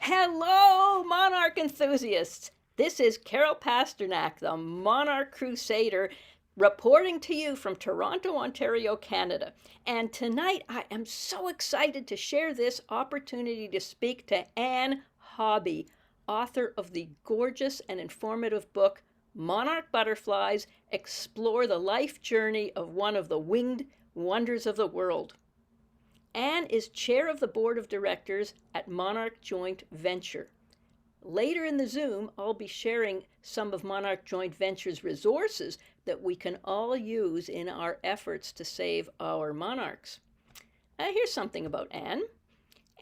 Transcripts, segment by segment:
Hello, Monarch enthusiasts! This is Carol Pasternak, the Monarch Crusader, reporting to you from Toronto, Ontario, Canada. And tonight I am so excited to share this opportunity to speak to Ann Hobbie, author of the gorgeous and informative book Monarch Butterflies Explore the Life Journey of One of the Winged Wonders of the World. Ann is chair of the board of directors at Monarch Joint Venture. Later in the Zoom, I'll be sharing some of Monarch Joint Venture's resources that we can all use in our efforts to save our monarchs. Here's something about Ann.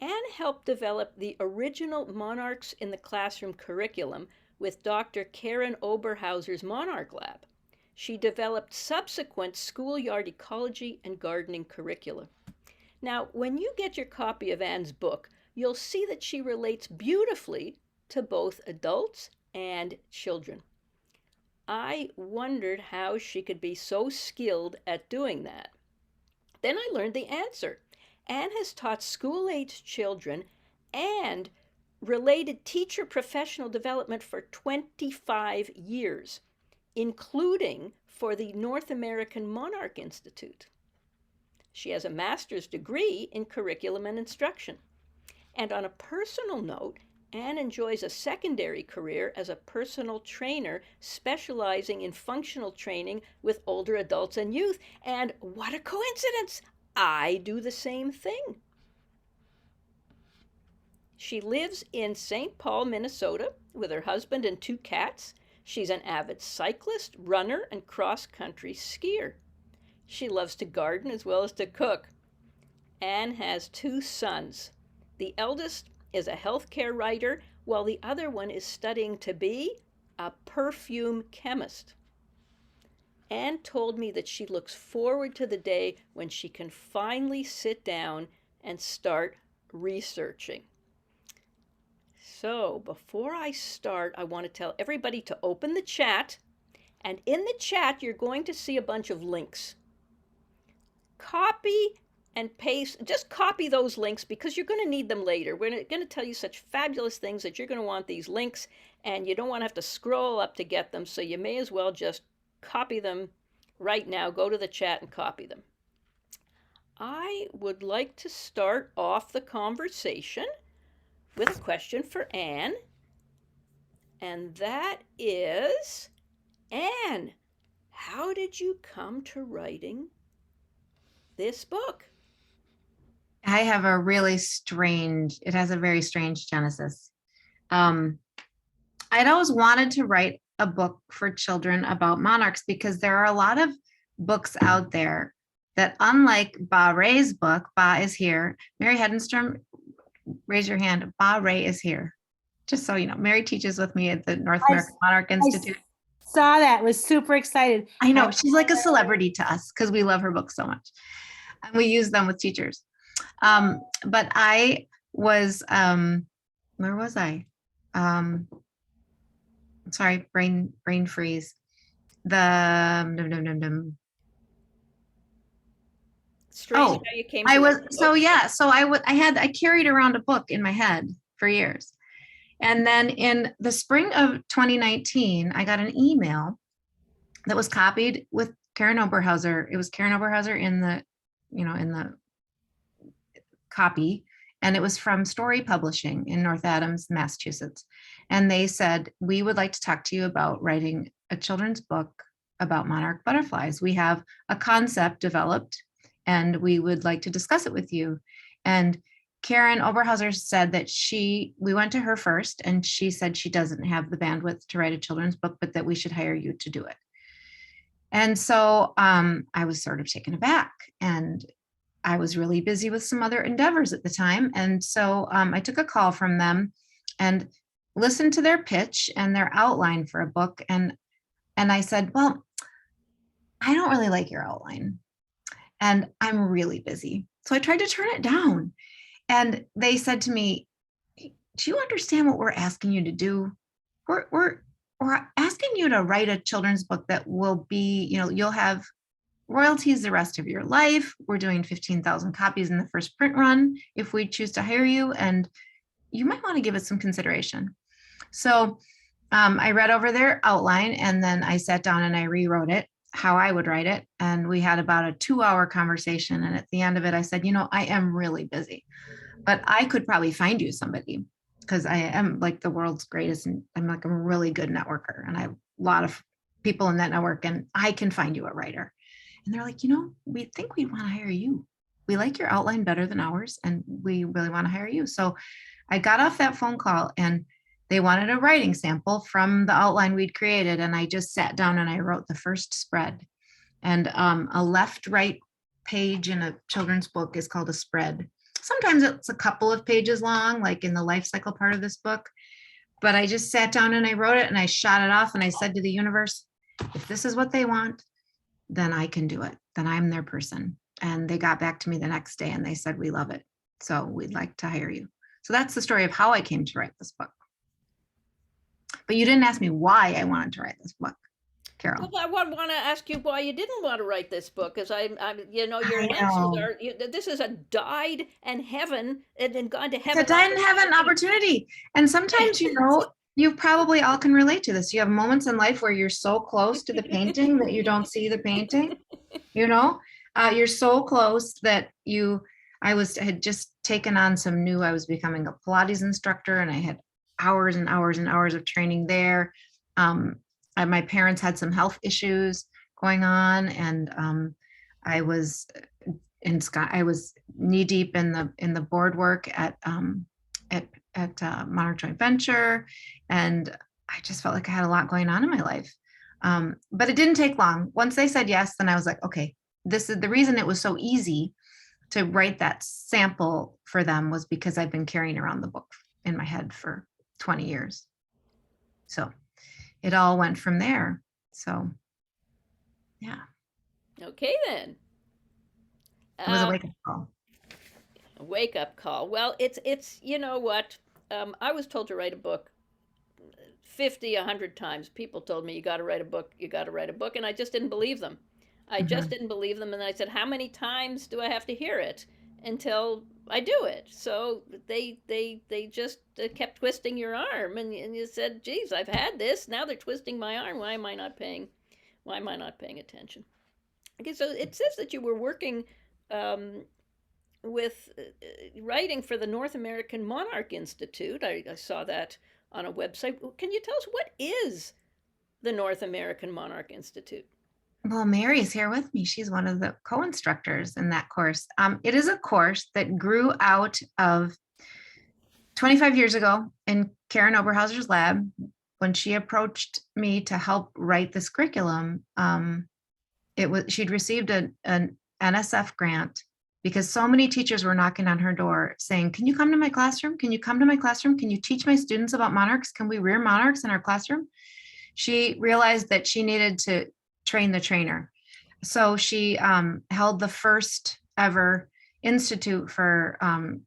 Ann helped develop the original Monarchs in the Classroom curriculum with Dr. Karen Oberhauser's Monarch Lab. She developed subsequent schoolyard ecology and gardening curricula. Now, when you get your copy of Ann's book, you'll see that she relates beautifully to both adults and children. I wondered how she could be so skilled at doing that. Then I learned the answer. Ann has taught school-aged children and related teacher professional development for 25 years, including for the North American Monarch Institute. She has a master's degree in curriculum and instruction. And on a personal note, Ann enjoys a secondary career as a personal trainer specializing in functional training with older adults and youth. And what a coincidence! I do the same thing. She lives in St. Paul, Minnesota, with her husband and 2 cats. She's an avid cyclist, runner, and cross-country skier. She loves to garden as well as to cook. Ann has 2 sons. The eldest is a healthcare writer, while the other one is studying to be a perfume chemist. Ann told me that she looks forward to the day when she can finally sit down and start researching. So before I start, I want to tell everybody to open the chat. And in the chat, you're going to see a bunch of links. Copy and paste, just copy those links because you're going to need them later. We're going to tell you such fabulous things that you're going to want these links, and you don't want to have to scroll up to get them, so you may as well just copy them right now. Go to the chat and copy them. I would like to start off the conversation with a question for Ann, and that is, Ann, how did you come to writing this book? I have a really strange, it has a very strange genesis. I'd always wanted to write a book for children about monarchs because there are a lot of books out there that, unlike Ba Ray's book, Ba is here. Mary Hedenstrom, raise your hand. Ba Ray is here. Just so you know, Mary teaches with me at the North American Monarch Institute. Saw that, was super excited. I know, she's like a celebrity to us because we love her books so much. And we use them with teachers. But I was, where was I? Sorry, brain freeze. Strange how you came to I was, write the so book. yeah, so I carried around a book in my head for years. And then in the spring of 2019, I got an email that was copied with Karen Oberhauser. It was Karen Oberhauser in the copy, and it was from Story Publishing in North Adams, Massachusetts. And they said, we would like to talk to you about writing a children's book about monarch butterflies. We have a concept developed and we would like to discuss it with you. And Karen Oberhauser said that we went to her first, and she said she doesn't have the bandwidth to write a children's book, but that we should hire you to do it. And so I was sort of taken aback, and I was really busy with some other endeavors at the time. And so I took a call from them and listened to their pitch and their outline for a book. And I said, well, I don't really like your outline, and I'm really busy. So I tried to turn it down. And they said to me, do you understand what we're asking you to do? We're asking you to write a children's book that will be, you'll have royalties the rest of your life. We're doing 15,000 copies in the first print run if we choose to hire you. And you might want to give it some consideration. So I read over their outline, and then I sat down and I rewrote it how I would write it. And we had about a 2-hour conversation. And at the end of it, I said, I am really busy, but I could probably find you somebody, because I am like the world's greatest. And I'm like a really good networker. And I have a lot of people in that network, and I can find you a writer. And they're like, we think we'd want to hire you. We like your outline better than ours, and we really want to hire you. So I got off that phone call, and they wanted a writing sample from the outline we'd created. And I just sat down and I wrote the first spread. And a left-right page in a children's book is called a spread. Sometimes it's a couple of pages long, like in the life cycle part of this book. But I just sat down and I wrote it, and I shot it off, and I said to the universe, if this is what they want, then I can do it. Then I'm their person. And they got back to me the next day and they said, we love it. So we'd like to hire you. So that's the story of how I came to write this book. But you didn't ask me why I wanted to write this book, Carol. Well, I want to ask you why you didn't want to write this book, because your I answers know. are, this is a died in heaven and then gone to It's heaven. a die in heaven opportunity. And sometimes, you probably all can relate to this. You have moments in life where you're so close to the painting that you don't see the painting. You're so close that I had just taken on I was becoming a Pilates instructor, and I had hours and hours and hours of training there. My parents had some health issues going on, and I was knee deep in the board work at Monarch Joint Venture, and I just felt like I had a lot going on in my life. But it didn't take long. Once they said yes, then I was like, okay, this is the reason it was so easy to write that sample for them, was because I've been carrying around the book in my head for 20 years. So it all went from there. So yeah. Okay, then. It was a wake-up call. A wake-up call. Well, it's you know what? I was told to write a book 50, 100 times. People told me, you got to write a book, you got to write a book, and I just didn't believe them. I just didn't believe them, and I said, how many times do I have to hear it until I do it? So they just kept twisting your arm, and you said, geez, I've had this, now they're twisting my arm. Why am I not paying attention? Okay, so it says that you were working with writing for the North American Monarch Institute. I saw that on a website. Can you tell us, what is the North American Monarch Institute? Well, Mary's here with me. She's one of the co-instructors in that course. It is a course that grew out of 25 years ago in Karen Oberhauser's lab. When she approached me to help write this curriculum, she'd received an NSF grant, because so many teachers were knocking on her door saying, can you come to my classroom? Can you come to my classroom? Can you teach my students about monarchs? Can we rear monarchs in our classroom? She realized that she needed to train the trainer. So she held the first ever institute for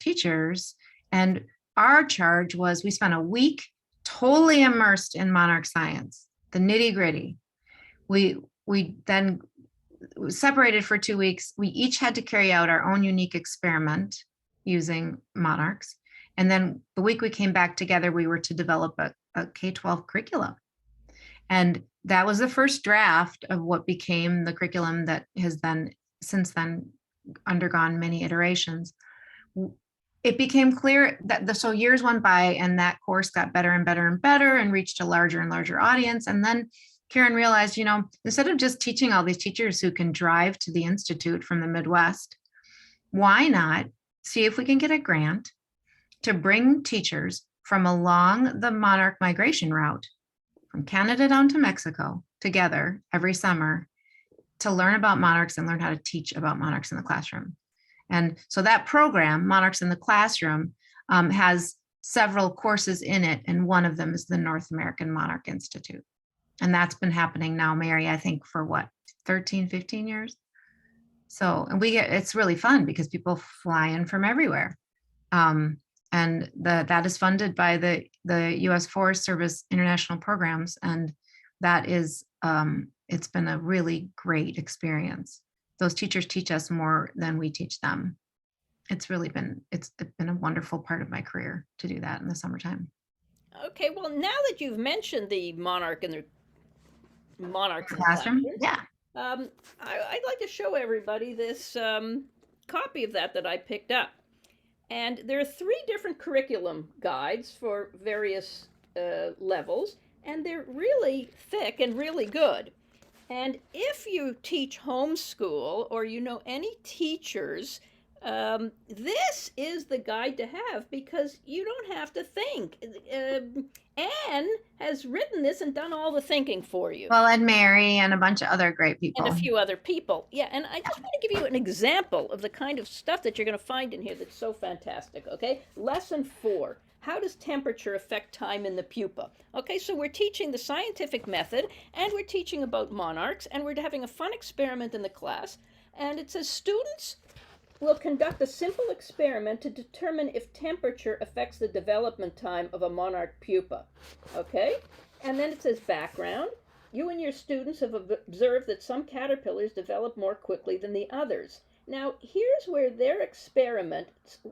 teachers. And our charge was, we spent a week totally immersed in monarch science, the nitty gritty. We then separated for 2 weeks. We each had to carry out our own unique experiment using monarchs. And then the week we came back together, we were to develop a K-12 curriculum. And that was the first draft of what became the curriculum that has then since then undergone many iterations. It became clear that so years went by, and that course got better and better and better and reached a larger and larger audience. And then Karen realized, instead of just teaching all these teachers who can drive to the Institute from the Midwest, why not see if we can get a grant to bring teachers from along the monarch migration route from Canada down to Mexico together every summer to learn about monarchs and learn how to teach about monarchs in the classroom. And so that program, Monarchs in the Classroom, has several courses in it. And one of them is the North American Monarch Institute. And that's been happening now, Mary, I think for 13, 15 years. So, and it's really fun because people fly in from everywhere. And that is funded by the U.S. Forest Service International Programs. And that is, it's been a really great experience. Those teachers teach us more than we teach them. it's been a wonderful part of my career to do that in the summertime. Okay, well, now that you've mentioned the monarch and the monarchs in the Classroom, classroom, yeah. I'd like to show everybody this copy of that I picked up. And there are 3 different curriculum guides for various levels, and they're really thick and really good. And if you teach homeschool or you know any teachers, this is the guide to have because you don't have to think. Anne has written this and done all the thinking for you. Well, and Mary and a bunch of other great And a people. few other people. Yeah, and I just want to give you an example of the kind of stuff that you're going to find in here that's so fantastic, okay? Lesson 4. How does temperature affect time in the pupa? Okay, so we're teaching the scientific method, and we're teaching about monarchs, and we're having a fun experiment in the class. And it says students will conduct a simple experiment to determine if temperature affects the development time of a monarch pupa. Okay? And then it says background. You and your students have observed that some caterpillars develop more quickly than the others. Now, here's where their experiment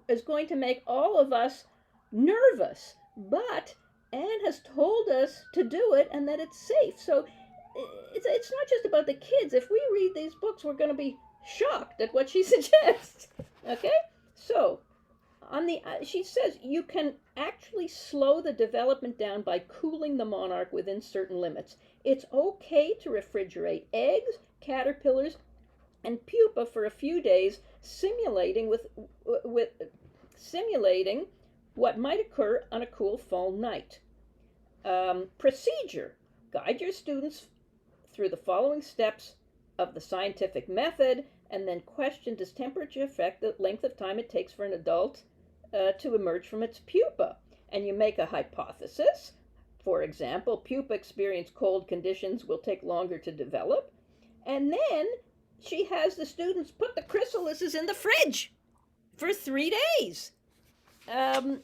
is going to make all of us nervous, but Anne has told us to do it and that it's safe. So it's not just about the kids. If we read these books, we're going to be shocked at what she suggests. Okay? So, she says you can actually slow the development down by cooling the monarch within certain limits. It's okay to refrigerate eggs, caterpillars, and pupa for a few days, simulating what might occur on a cool fall night. Procedure: guide your students through the following steps of the scientific method, and then question: does temperature affect the length of time it takes for an adult to emerge from its pupa? And you make a hypothesis. For example, pupa experience cold conditions will take longer to develop. And then she has the students put the chrysalises in the fridge for 3 days, and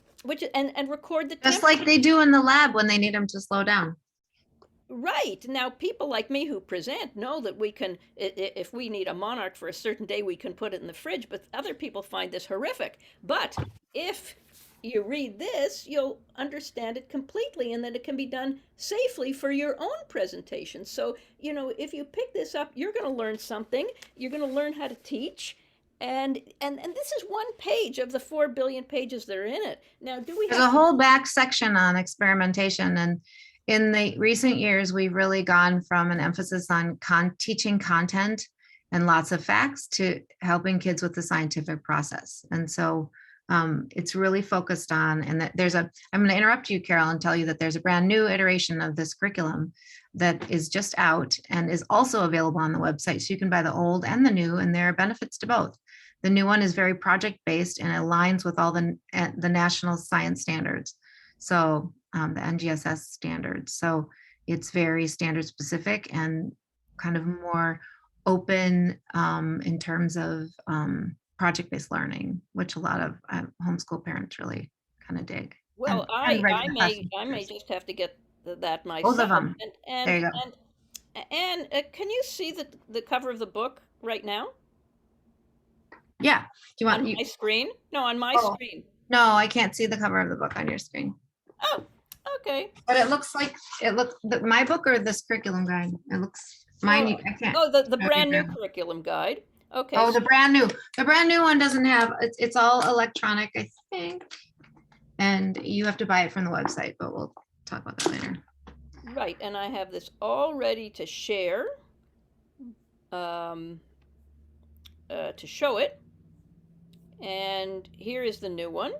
record the Just like they do in the lab when they need them to slow down. Right. Now, people like me who present know that we can, if we need a monarch for a certain day, we can put it in the fridge, but other people find this horrific. But if you read this, you'll understand it completely and that it can be done safely for your own presentation. So, if you pick this up, you're going to learn something. You're going to learn how to teach. And this is 1 page of the 4 billion pages that are in it. Now, There's a whole back section on experimentation, and in the recent years, we've really gone from an emphasis on teaching content and lots of facts to helping kids with the scientific process. And so it's really focused on, and that I'm going to interrupt you, Carol, and tell you that there's a brand new iteration of this curriculum that is just out and is also available on the website. So you can buy the old and the new, and there are benefits to both. The new one is very project-based and aligns with all the national science standards. So the NGSS standards. So it's very standard specific and kind of more open in terms of project-based learning, which a lot of homeschool parents really kind of dig. Well, and I may just have to get that myself. Both of them. And There you go. and can you see the cover of the book right now Yeah. Do you want on my screen? No, on my screen. No, I can't see the cover of the book on your screen. Oh, okay. But it looks my book or this curriculum guide. It looks mine. I can't. Oh, the brand new curriculum guide. Okay. Oh, the brand new one doesn't have, it's all electronic, I think. And you have to buy it from the website, but we'll talk about that later. Right, and I have this all ready to share, to show it. And here is the new one.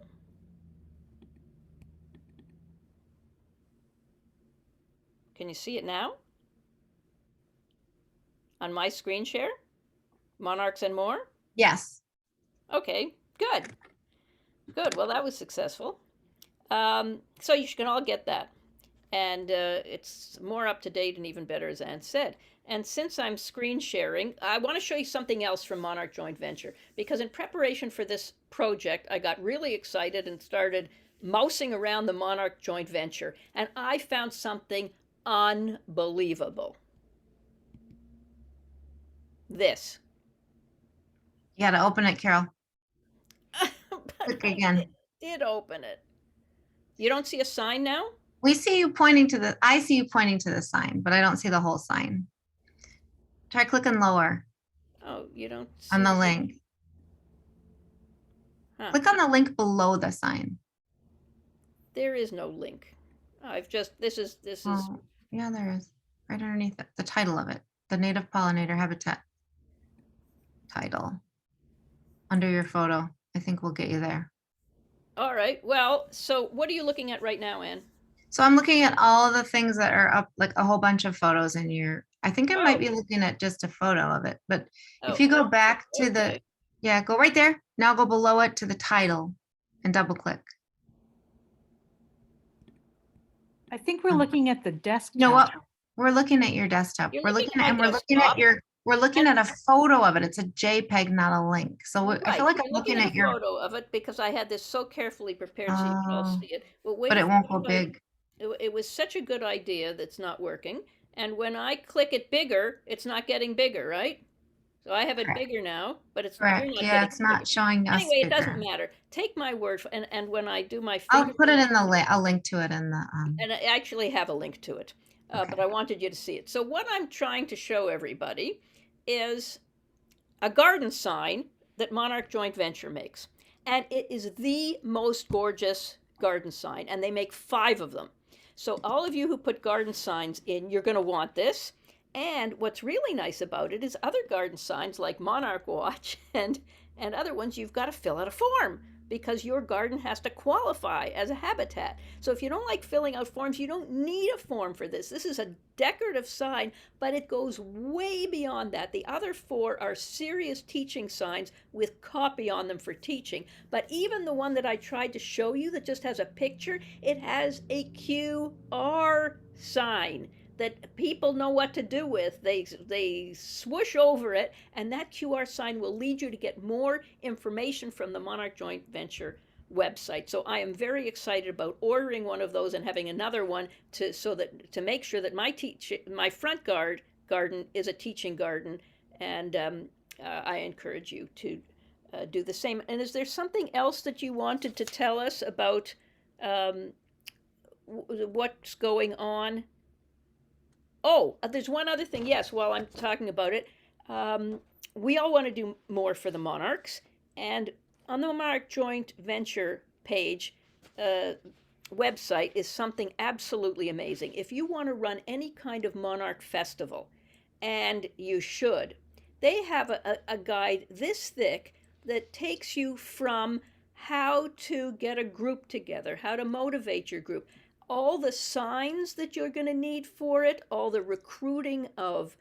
Can you see it now? On my screen share? Monarchs and More? Yes. Okay, good. Good, well, that was successful. So you can all get that. And it's more up to date and even better, as Ann said. And since I'm screen sharing, I want to show you something else from Monarch Joint Venture, because in preparation for this project, I got really excited and started mousing around the Monarch Joint Venture, and I found something unbelievable. This. You got to open it, Carol. Click I again. did open it. You don't see a sign now? We see you pointing to the, I see you pointing to the sign, but I don't see the whole sign. Try clicking lower Oh, you don't on see the the link. Huh. Click on the link below the sign. There is no link. This is Oh, yeah, there is. Right underneath it, the title of it, the native pollinator habitat title. Under your photo, I think we'll get you there. all right. Well, so what are you looking at right now, Ann? So I'm looking at all the things that are up, like a whole bunch of photos in your, I think I might Oh, be looking at just a photo of it, but if oh, you go back to the, okay. yeah, go right there. Now go below it to the title and double click. I think we're looking at the You know desktop. what? We're looking at your desktop. You're We're looking looking at at, my and we're looking at desktop, your, we're looking and at a photo of it. It's a JPEG, not a link. So I feel right, like I'm you're looking looking at a at your, photo of it because I had this so carefully prepared so you could all see it. But but wait it for won't go what I big. it was such a good idea that's not working. And when I click it bigger, it's not getting bigger, right? So I have it Correct. bigger now, but you're Correct. not Yeah, getting it's it bigger. not showing us Anyway, it doesn't bigger. matter. Take my word for, and when I do my I'll put it fingerprint, in the link. I'll link to it in the, and I actually have a link to it, but okay. I wanted you to see it. So what I'm trying to show everybody is a garden sign that Monarch Joint Venture makes. And it is the most gorgeous garden sign, and they make 5 of them. So, all of you who put garden signs in, you're going to want this. And what's really nice about it is other garden signs like Monarch Watch and other ones, you've got to fill out a form because your garden has to qualify as a habitat. So if you don't like filling out forms, you don't need a form for this. This is a decorative sign, but it goes way beyond that. The other 4 are serious teaching signs with copy on them for teaching. But even the one that I tried to show you that just has a picture, it has a QR sign that people know what to do with. They swoosh over it, and that QR sign will lead you to get more information from the Monarch Joint Venture website. So I am very excited about ordering one of those and having another one to make sure that my front garden is a teaching garden, and I encourage you to do the same. And is there something else that you wanted to tell us about um, what's going on? Oh, there's one other thing. Yes, while I'm talking about it, we all want to do more for the monarchs, and on the Monarch Joint Venture page, uh, website is something absolutely amazing. If you want to run any kind of monarch festival, and you should, they have a guide this thick that takes you from how to get a group together, how to motivate your group, all the signs that you're going to need for it, all the recruiting of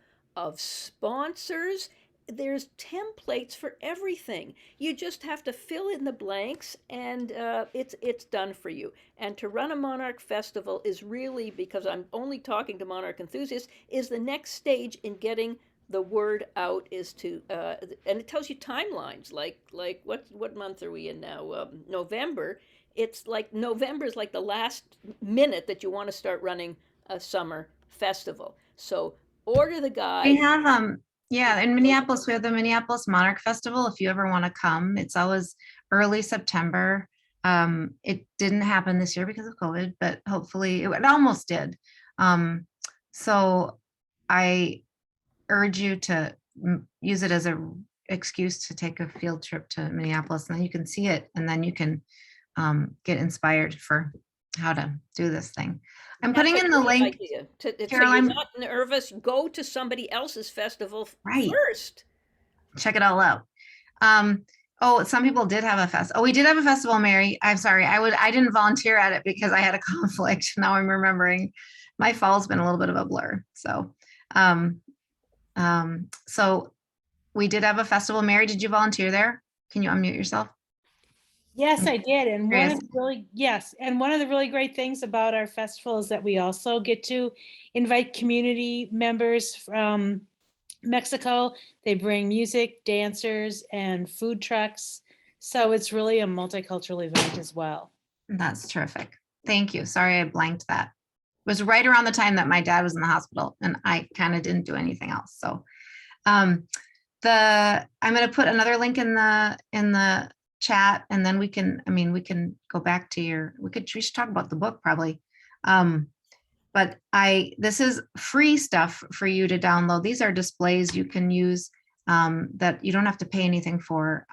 sponsors. There's templates for everything. You just have to fill in the blanks, and it's done for you. And to run a Monarch Festival is really, because I'm only talking to Monarch enthusiasts, is the next stage in getting the word out. Is to and it tells you timelines. Like what month are we in now? November. It's like November is like the last minute that you want to start running a summer festival. So order the We guide. have, yeah, in Minneapolis, we have the Minneapolis Monarch Festival. If you ever want to come, it's always early September. It didn't happen this year because of COVID, but hopefully it almost did. So I urge you to use it as a excuse to take a field trip to Minneapolis, and then you can see it, and then you can get inspired for how to do this thing. I'm That's putting a in the great link, idea. So Carol. you're I'm not nervous. Go to somebody else's festival right. first. Check it all out. Oh, some people did have a fest. Oh, we did have a festival, Mary. I'm sorry. I didn't volunteer at it because I had a conflict. Now I'm remembering. My fall's been a little bit of a blur. Um, so we did have a festival. Mary, did you volunteer there? Can you unmute yourself? Yes, I'm I did. And curious. one of the really great things about our festival is that we also get to invite community members from Mexico. They bring music, dancers, and food trucks. So it's really a multicultural event as well. That's terrific. Thank you. Sorry, I blanked that. It was right around the time that my dad was in the hospital, and I kind of didn't do anything else. So I'm going to put another link in the chat, and then we can go back to we should talk about the book probably. But this is free stuff for you to download. These are displays you can use that you don't have to pay anything for,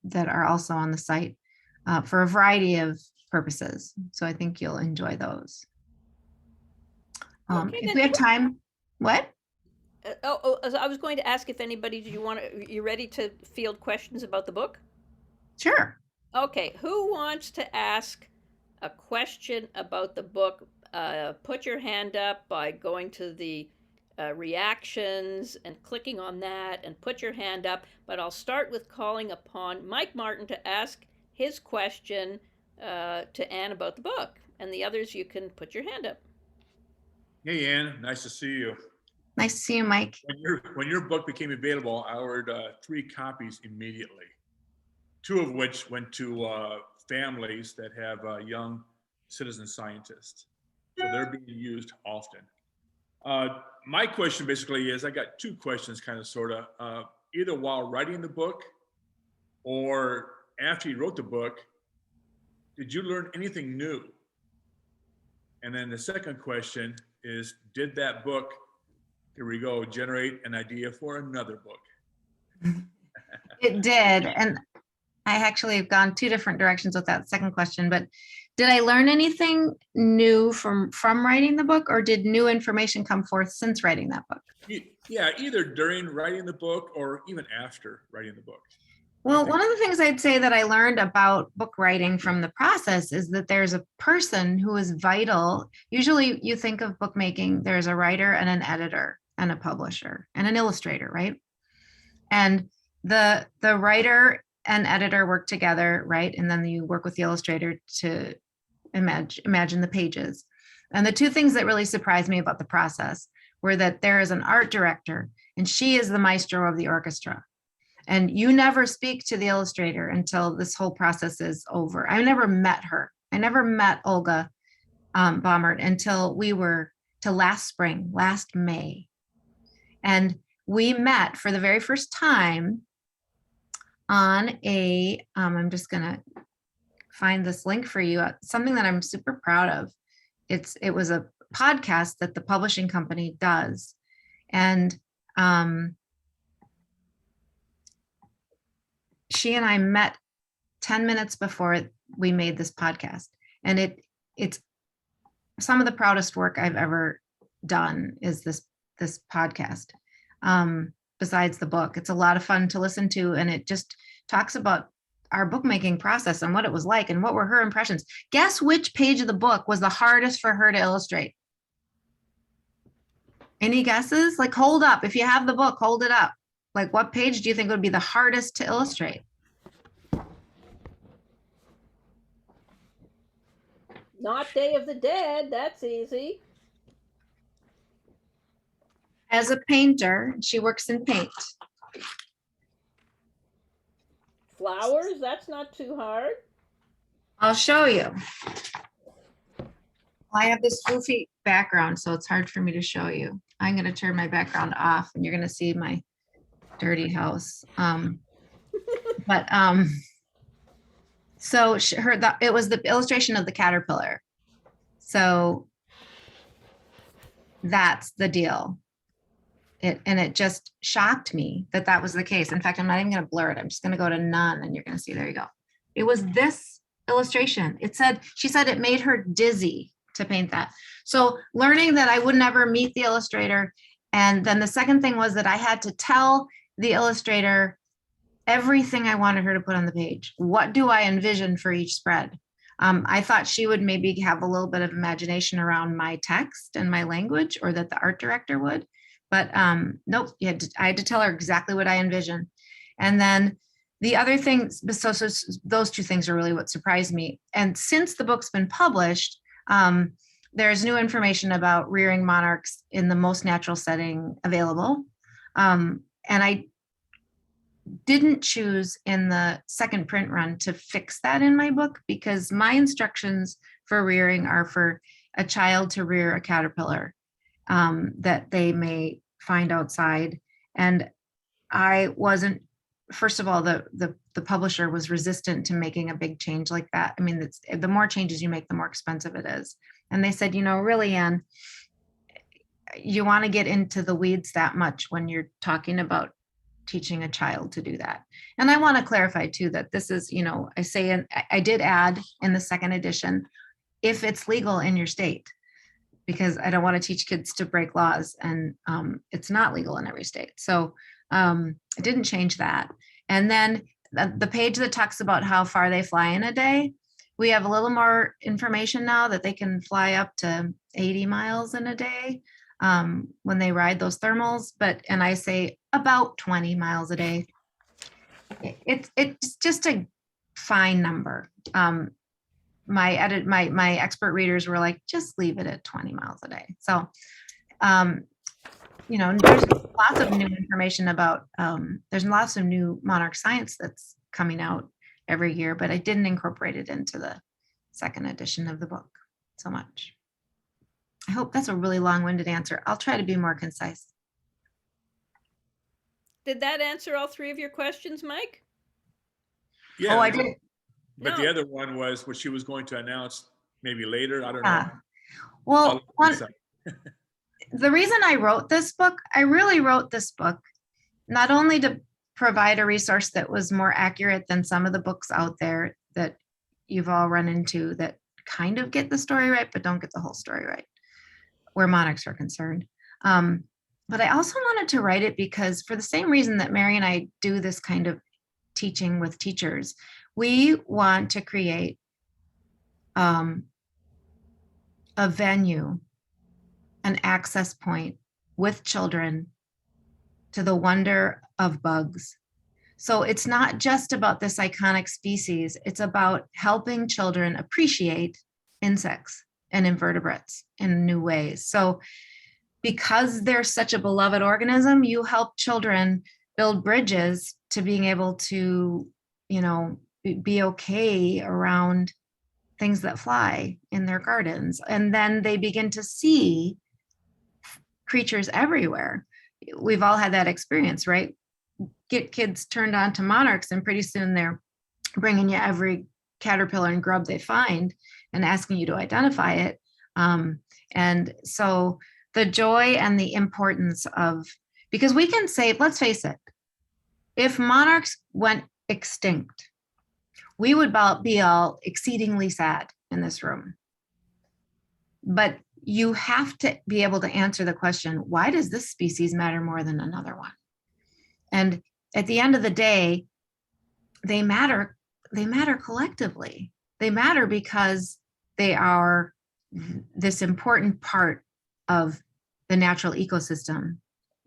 that are also on the site for a variety of purposes. So I think you'll enjoy those. Okay, if then we have time, what? I was going to ask if anybody, you ready to field questions about the book? Sure. Okay, who wants to ask a question about the book? Put your hand up by going to the reactions and clicking on that and put your hand up. But I'll start with calling upon Mike Martin to ask his question to Ann about the book. And the others, you can put your hand up. Hey, Ann, nice to see you. Nice to see you, Mike. When your book became available, I ordered 3 copies immediately, 2 of which went to families that have young citizen scientists. So they're being used often. My question basically is, I got 2 questions, kind of, sort of, either while writing the book or after you wrote the book, did you learn anything new? And then the second question is, did that book, here we go, generate an idea for another book? It did. And I actually have gone 2 different directions with that second question, but did I learn anything new from writing the book, or did new information come forth since writing that book? Yeah, either during writing the book or even after writing the book. Well, one of the things I'd say that I learned about book writing from the process is that there's a person who is vital. Usually you think of bookmaking, there's a writer and an editor and a publisher and an illustrator, right? And the writer and editor work together, right? And then you work with the illustrator to imagine the pages. And the 2 things that really surprised me about the process were that there is an art director, and she is the maestro of the orchestra. And you never speak to the illustrator until this whole process is over. I never met her. I never met Olga Baumert until last May. And we met for the very first time on I'm just going to find this link for you, something that I'm super proud of. It was a podcast that the publishing company does. And she and I met 10 minutes before we made this podcast. And it's some of the proudest work I've ever done is this podcast. Besides the book, it's a lot of fun to listen to. And it just talks about our bookmaking process and what it was like and what were her impressions. Guess which page of the book was the hardest for her to illustrate? Any guesses? Like, hold up. If you have the book, hold it up. Like, what page do you think would be the hardest to illustrate? Not Day of the Dead. That's easy. As a painter, she works in paint. Flowers. That's not too hard. I'll show you. I have this goofy background, so it's hard for me to show you. I'm going to turn my background off, and you're going to see my dirty house. So it was the illustration of the caterpillar. So that's the deal. It just shocked me that was the case. In fact, I'm not even going to blur it. I'm just going to go to none, and you're going to see, there you go. It was this illustration. She said it made her dizzy to paint that. So learning that I would never meet the illustrator. And then the second thing was that I had to tell the illustrator everything I wanted her to put on the page. What do I envision for each spread? I thought she would maybe have a little bit of imagination around my text and my language, or that the art director would. But nope, I had to tell her exactly what I envisioned. And then the other things, so those 2 things are really what surprised me. And since the book's been published, there's new information about rearing monarchs in the most natural setting available. And I didn't choose in the second print run to fix that in my book, because my instructions for rearing are for a child to rear a caterpillar that they may find outside. And I wasn't first of all, the publisher was resistant to making a big change like that. I mean, the more changes you make, the more expensive it is. And they said, really, Ann, you want to get into the weeds that much when you're talking about teaching a child to do that. And I want to clarify too, that this is, I say, and I did add in the second edition, if it's legal in your state, because I don't want to teach kids to break laws, and it's not legal in every state. So I didn't change that. And then the page that talks about how far they fly in a day, we have a little more information now that they can fly up to 80 miles in a day when they ride those thermals. And I say about 20 miles a day. It's just a fine number. My expert readers were like, just leave it at 20 miles a day. So, there's lots of new information about, there's lots of new monarch science that's coming out every year, but I didn't incorporate it into the second edition of the book so much. I hope that's a really long-winded answer. I'll try to be more concise. Did that answer all three of your questions, Mike? Yeah. Oh, I did. But No. the other one was what she was going to announce maybe later. I don't know. Yeah. Well, the reason I wrote this book, I really wrote this book not only to provide a resource that was more accurate than some of the books out there that you've all run into that kind of get the story right, but don't get the whole story right, where monarchs are concerned. But I also wanted to write it because, for the same reason that Mary and I do this kind of teaching with teachers, we want to create a venue, an access point with children to the wonder of bugs. So it's not just about this iconic species, it's about helping children appreciate insects and invertebrates in new ways. So because they're such a beloved organism, you help children build bridges to being able to, be okay around things that fly in their gardens. And then they begin to see creatures everywhere. We've all had that experience, right? Get kids turned on to monarchs, and pretty soon they're bringing you every caterpillar and grub they find and asking you to identify it. And so the joy and the importance of, because we can say, let's face it, if monarchs went extinct, we would be all exceedingly sad in this room. But you have to be able to answer the question, why does this species matter more than another one? And at the end of the day, they matter collectively. They matter because they are this important part of the natural ecosystem.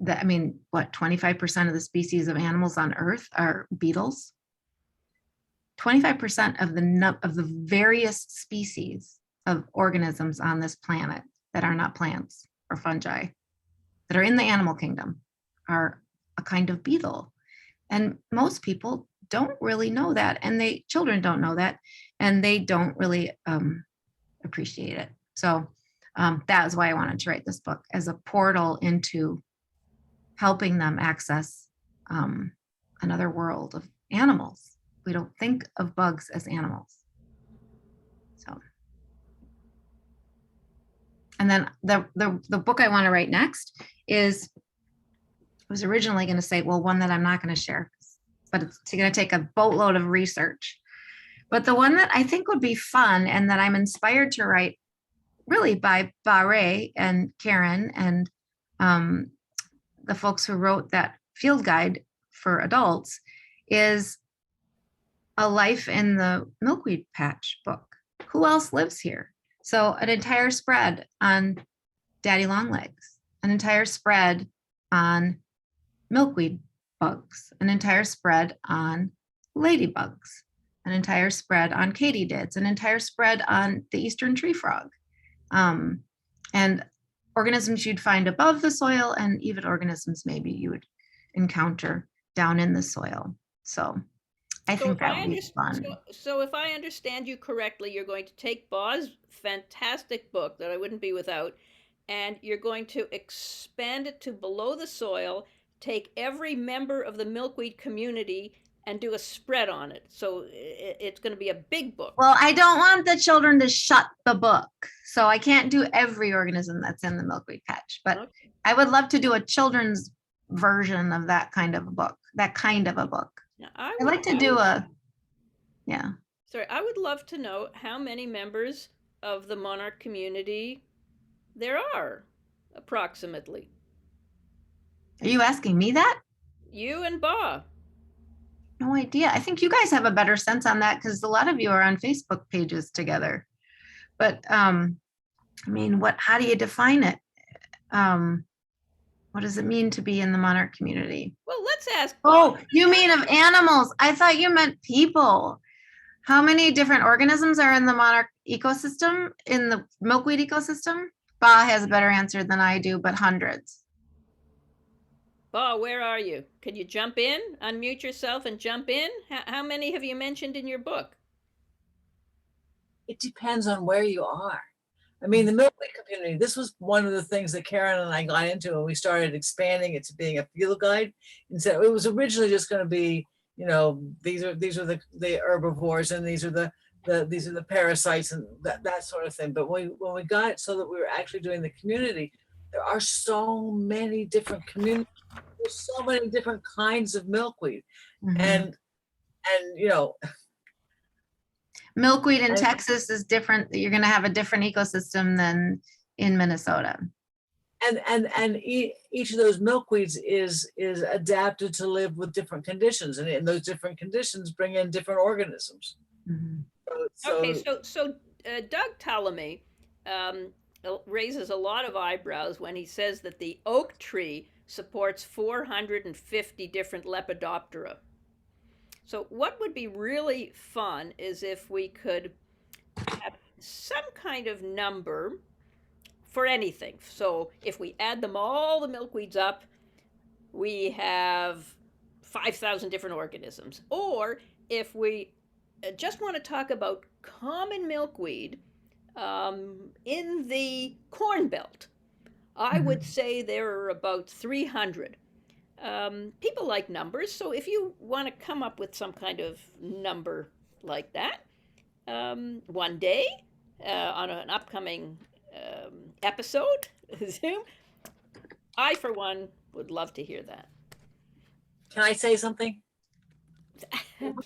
25% of the species of animals on Earth are beetles. 25% of the various species of organisms on this planet that are not plants or fungi, that are in the animal kingdom, are a kind of beetle. And most people don't really know that, and children don't know that, and they don't really appreciate it. So that is why I wanted to write this book, as a portal into helping them access another world of animals. We don't think of bugs as animals. So, and then the book I want to write next is, I was originally going to say, well, one that I'm not going to share, but it's going to take a boatload of research. But the one that I think would be fun, and that I'm inspired to write, really by Barre and Karen and the folks who wrote that field guide for adults, is A Life in the Milkweed Patch book. Who else lives here? So an entire spread on daddy longlegs, an entire spread on milkweed bugs, an entire spread on ladybugs, an entire spread on katydids, an entire spread on the eastern tree frog, and organisms you'd find above the soil, and even organisms maybe you would encounter down in the soil. So I think that would be fun. So if I understand you correctly, you're going to take Bob's fantastic book that I wouldn't be without, and you're going to expand it to below the soil, take every member of the milkweed community and do a spread on it. So it's going to be a big book. Well, I don't want the children to shut the book. So I can't do every organism that's in the milkweed patch, but Okay. I would love to do a children's version of that kind of a book, Now, I'd like to do yeah. Sorry, I would love to know how many members of the monarch community there are, approximately. Are you asking me that? You and Ba. No idea. I think you guys have a better sense on that because a lot of you are on Facebook pages together. But I mean, how do you define it? What does it mean to be in the monarch community? Well, let's ask. Oh, you mean of animals? I thought you meant people. How many different organisms are in the monarch ecosystem, in the milkweed ecosystem? Ba has a better answer than I do, but hundreds. Ba, where are you? Can you jump in? Unmute yourself and jump in? How many have you mentioned in your book? It depends on where you are. I mean, the milkweed community, this was one of the things that Karen and I got into when we started expanding it to being a field guide. And so it was originally just going to be, you know, these are the herbivores and these are the parasites and that sort of thing. But when we got it so that we were actually doing the community, there are so many different communities. There's so many different kinds of milkweed. Mhm. And you know, Milkweed in Texas is different. You're going to have a different ecosystem than in Minnesota. And each of those milkweeds is adapted to live with different conditions, and those different conditions bring in different organisms. Mhm. Okay, so Doug Ptolemy raises a lot of eyebrows when he says that the oak tree supports 450 different Lepidoptera. So what would be really fun is if we could have some kind of number for anything. So if we add them all the milkweeds up, we have 5,000 different organisms. Or if we just want to talk about common milkweed in the Corn Belt, I would say there are about 300. People like numbers, so if you want to come up with some kind of number like that, one day on an upcoming episode, Zoom, I, for one, would love to hear that. Can I say something? When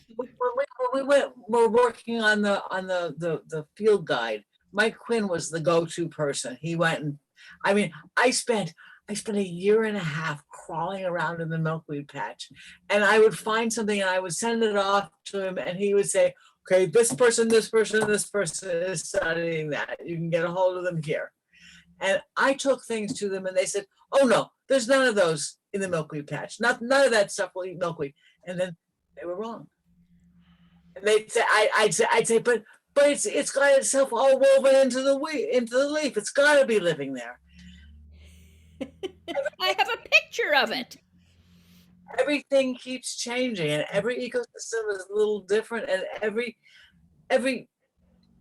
we were working on the field guide, Mike Quinn was the go-to person. He went and, I mean, I spent a year and a half crawling around in the milkweed patch, and I would find something and I would send it off to him, and he would say, okay, this person is studying that. You can get a hold of them here. And I took things to them and they said, oh no, there's none of those in the milkweed patch. None of that stuff will eat milkweed. And then they were wrong. And they'd say, I'd say, but it's got itself all woven into the leaf. It's got to be living there. I have a picture of it. Everything keeps changing, and every ecosystem is a little different, and every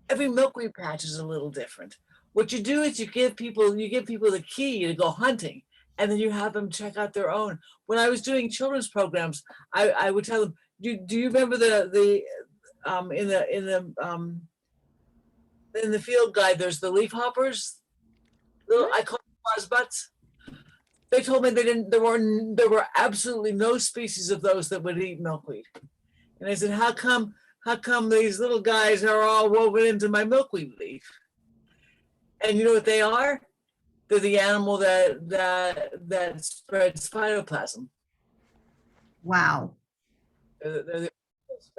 milkweed patch is a little different. What you do is you give people the key to go hunting, and then you have them check out their own. When I was doing children's programs, I would tell them, do you remember in the field guide, there's the leaf hoppers, I call them fuzzbutts. They told me there were absolutely no species of those that would eat milkweed. And I said, how come these little guys are all woven into my milkweed leaf? And you know what they are? They're the animal that spreads phytoplasm. Wow. They're the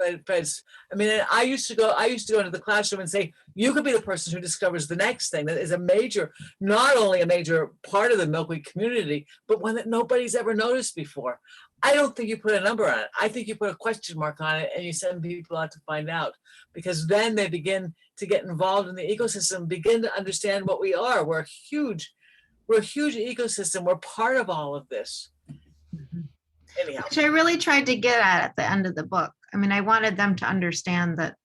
I mean, I used to go into the classroom and say, you could be the person who discovers the next thing that is not only a major part of the milkweed community, but one that nobody's ever noticed before. I don't think you put a number on it. I think you put a question mark on it and you send people out to find out, because then they begin to get involved in the ecosystem, begin to understand what we are. We're a huge ecosystem. We're part of all of this. Anyhow. Which I really tried to get at the end of the book. I mean, I wanted them to understand that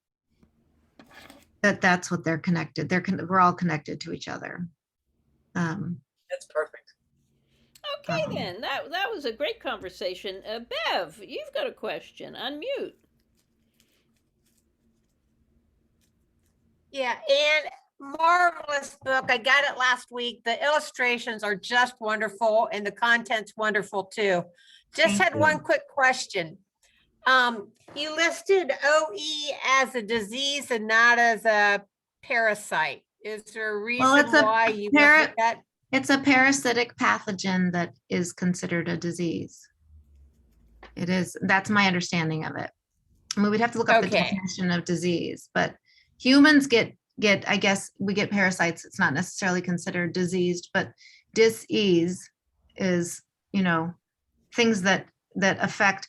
that's what they're connected. We're all connected to each other. That's perfect. Okay, then that was a great conversation. Bev, you've got a question. Unmute. Yeah, and marvelous book. I got it last week. The illustrations are just wonderful and the content's wonderful too. Just Thank had you. one quick question. You listed OE as a disease and not as a parasite. Is there a reason Well, it's a why you went with that? It's a parasitic pathogen that is considered a disease. It is. That's my understanding of it. I mean, we'd have to look up the Okay. definition of disease, but humans get, I guess we get parasites. It's not necessarily considered diseased, but dis-ease is, you know, things that affect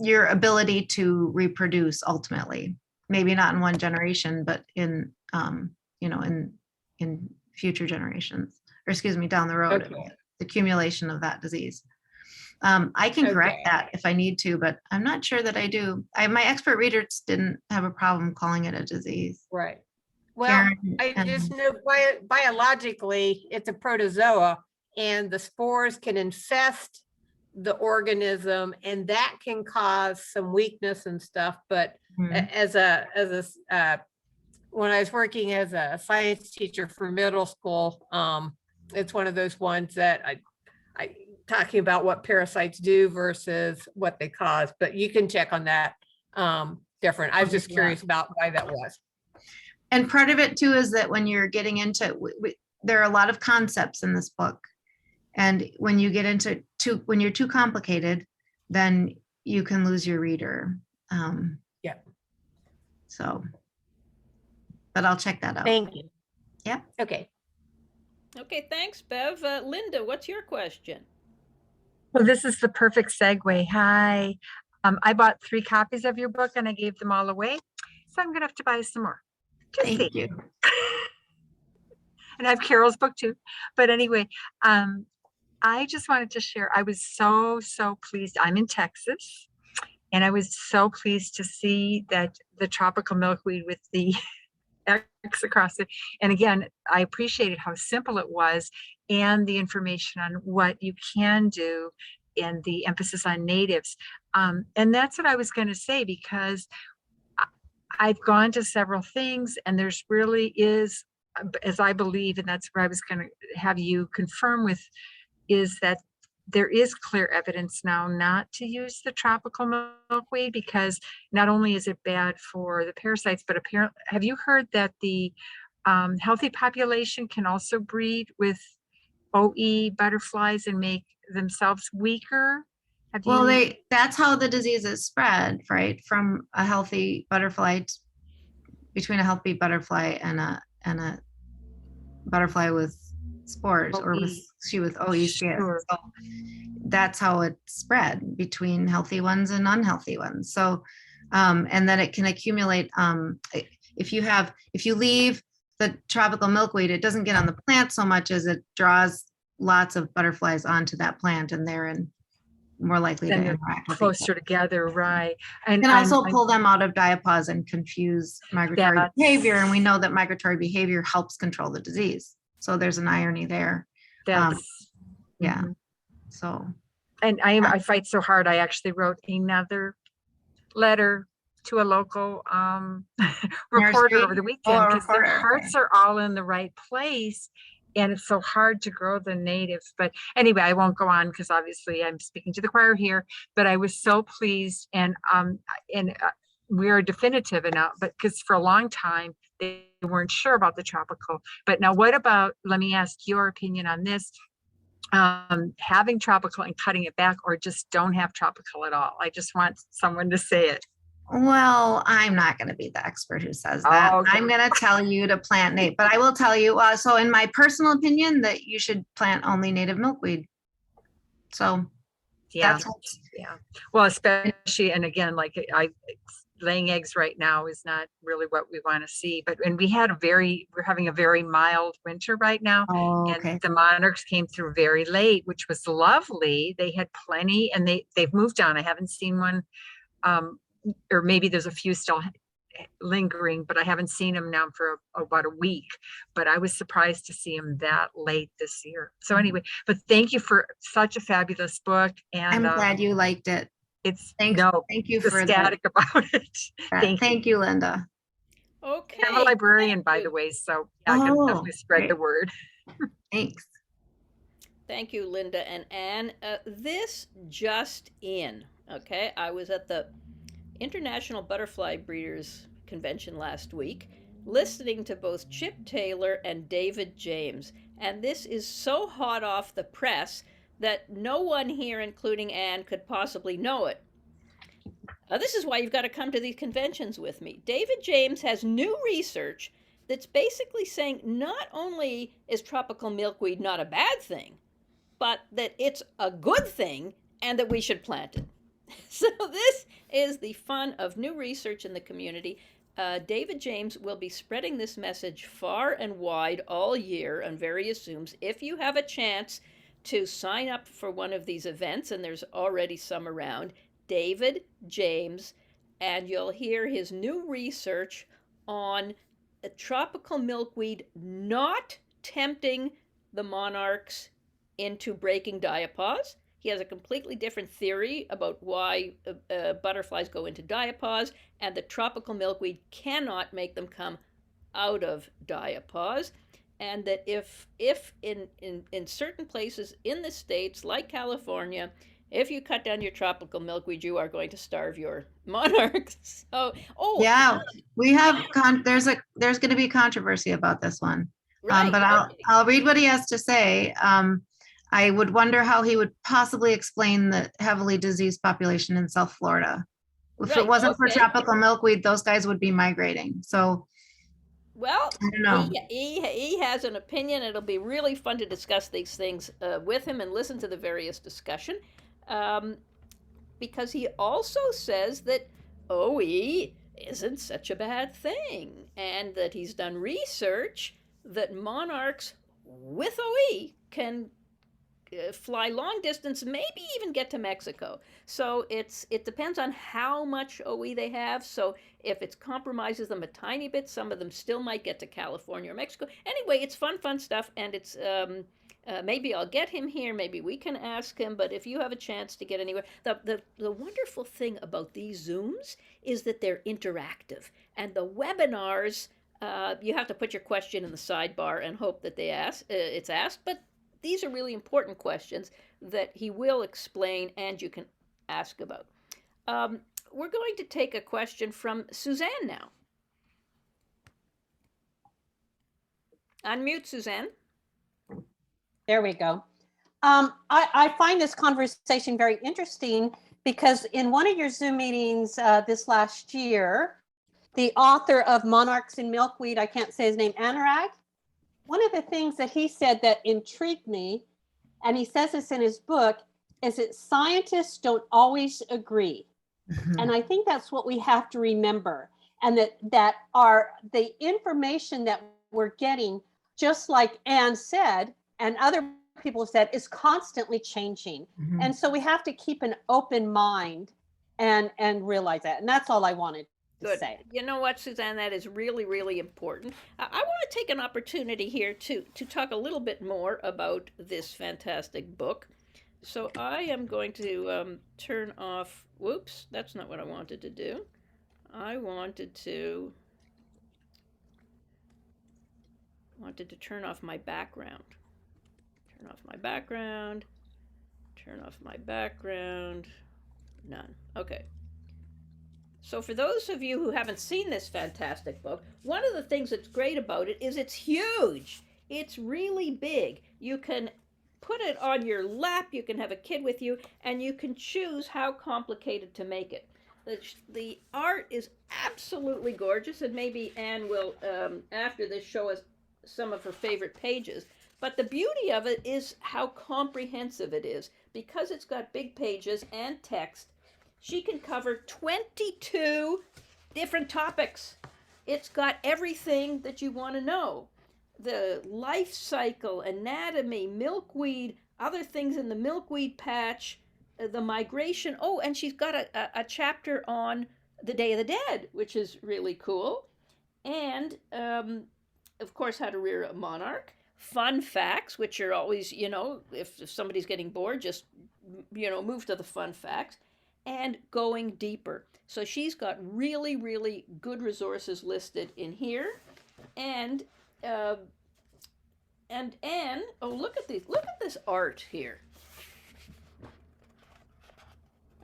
your ability to reproduce ultimately. Maybe not in one generation, but in, you know, in future generations, or excuse me, down the road, Okay. the accumulation of that disease. I can correct Okay. that if I need to, but I'm not sure that I do. My expert readers didn't have a problem calling it a disease. Right. Well, Karen I and- just know biologically it's a protozoa and the spores can infest the organism and that can cause some weakness and stuff. But Mhm. when I was working as a science teacher for middle school, it's one of those ones that I talking about what parasites do versus what they cause, but you can check on that different. I was just Yeah. curious about why that was. And part of it too is that when you're getting into, there are a lot of concepts in this book. And when you get into when you're too complicated, then you can lose your reader. Yeah. So, but I'll check that out. Thank you. Yeah. Okay. Okay, thanks, Bev. Linda, what's your question? Well, this is the perfect segue. Hi. I bought 3 copies of your book and I gave them all away. So I'm going to have to buy some more. Just Thank see. you. And I have Carol's book too. But anyway, I just wanted to share. I was so pleased. I'm in Texas. And I was so pleased to see that the tropical milkweed with the X across it. And again, I appreciated how simple it was and the information on what you can do and the emphasis on natives. And that's what I was going to say, because I've gone to several things and there's really is, as I believe, and that's where I was going to have you confirm with, is that there is clear evidence now not to use the tropical milkweed, because not only is it bad for the parasites, but apparently, have you heard that the healthy population can also breed with OE butterflies and make themselves weaker? Well, that's how the disease is spread, right? From a healthy butterfly, between a healthy butterfly and a butterfly with spores, or with OE skin. Sure. So that's how it spread between healthy ones and unhealthy ones. So, and then it can accumulate. If you leave the tropical milkweed, it doesn't get on the plant so much as it draws lots of butterflies onto that plant, and they're more likely to interact with closer together, right? And also pull them out of diapause and confuse migratory behavior. And we know that migratory behavior helps control the disease. So there's an irony there. That's yeah. mhm. So, and I fight so hard. I actually wrote another letter to a local reporter over the weekend, because their hearts are all in the right place. And it's so hard to grow the natives. But anyway, I won't go on because obviously I'm speaking to the choir here, but I was so pleased, and we are definitive enough, but because for a long time they weren't sure about the tropical. But now what about, let me ask your opinion on this, having tropical and cutting it back, or just don't have tropical at all? I just want someone to say it. well, I'm not going to be the expert who says that. Oh, okay. I'm going to tell you to plant native, but I will tell you, so in my personal opinion, that you should plant only native milkweed. So Yeah. that's Yeah. Well, especially, and again, like laying eggs right now is not really what we want to see. But, and we're having a very mild winter right now. Oh, and okay. the monarchs came through very late, which was lovely. They had plenty, and they've moved on. I haven't seen one, or maybe there's a few still lingering, but I haven't seen him now for about a week. But I was surprised to see him that late this year. So anyway, but thank you for such a fabulous book. And I'm glad you liked it. it's Thank you for ecstatic about it. that. Thank you, Linda. Okay. I'm a librarian, thank by you. the way, so I can Oh, definitely spread the great. word. Thanks. Thank you, Linda and Ann. This just in, okay? I was at the International Butterfly Breeders Convention last week, listening to both Chip Taylor and David James. And this is so hot off the press that no one here, including Ann, could possibly know it. This is why you've got to come to these conventions with me. David James has new research that's basically saying not only is tropical milkweed not a bad thing, but that it's a good thing and that we should plant it. So this is the fun of new research in the community. David James will be spreading this message far and wide all year on various Zooms. If you have a chance to sign up for one of these events, and there's already some around, David James, and you'll hear his new research on a tropical milkweed not tempting the monarchs into breaking diapause. He has a completely different theory about why butterflies go into diapause, and the tropical milkweed cannot make them come out of diapause. And that if in certain places in the States, like California, if you cut down your tropical milkweed, you are going to starve your monarchs. So, yeah, we have there's going to be controversy about this one. Right. But I'll read what he has to say. I would wonder how he would possibly explain the heavily diseased population in South Florida. If it wasn't for tropical milkweed, those guys would be migrating. So, well, I don't know. He has an opinion. It'll be really fun to discuss these things with him and listen to the various discussion. Because he also says that OE isn't such a bad thing, and that he's done research that monarchs with OE can fly long distance, maybe even get to Mexico. So it depends on how much OE they have. So if it compromises them a tiny bit, some of them still might get to California or Mexico. Anyway, it's fun stuff, and it's maybe I'll get him here. Maybe we can ask him. But if you have a chance to get anywhere, the wonderful thing about these Zooms is that they're interactive, and the webinars, you have to put your question in the sidebar and hope that it's asked. But these are really important questions that he will explain and you can ask about. We're going to take a question from Suzanne now. Unmute, Suzanne. There we go. I find this conversation very interesting because in one of your Zoom meetings this last year, the author of Monarchs in Milkweed, I can't say his name, Anurag, one of the things that he said that intrigued me, and he says this in his book, is that scientists don't always agree. And I think that's what we have to remember. And that the information that we're getting, just like Ann said, and other people have said, is constantly changing. And so we have to keep an open mind and realize that. And that's all I wanted. Good. You know what, Suzanne, that is really, really important. I want to take an opportunity here to talk a little bit more about this fantastic book. So I am going to turn off, whoops, that's not what I wanted to do. I wanted to turn off my background. Turn off my background. Turn off my background. None. Okay. So for those of you who haven't seen this fantastic book, one of the things that's great about it is it's huge. It's really big. You can put it on your lap, you can have a kid with you, and you can choose how complicated to make it. The art is absolutely gorgeous, and maybe Ann will, after this, show us some of her favorite pages. But the beauty of it is how comprehensive it is. Because it's got big pages and text, she can cover 22 different topics. It's got everything that you want to know. The life cycle, anatomy, milkweed, other things in the milkweed patch, the migration. Oh, and she's got a chapter on the Day of the Dead, which is really cool. And of course, how to rear a monarch. Fun facts, which are always, if somebody's getting bored, just, move to the fun facts. And going deeper. So she's got really, really good resources listed in here. And Anne, oh, look at these, look at this art here.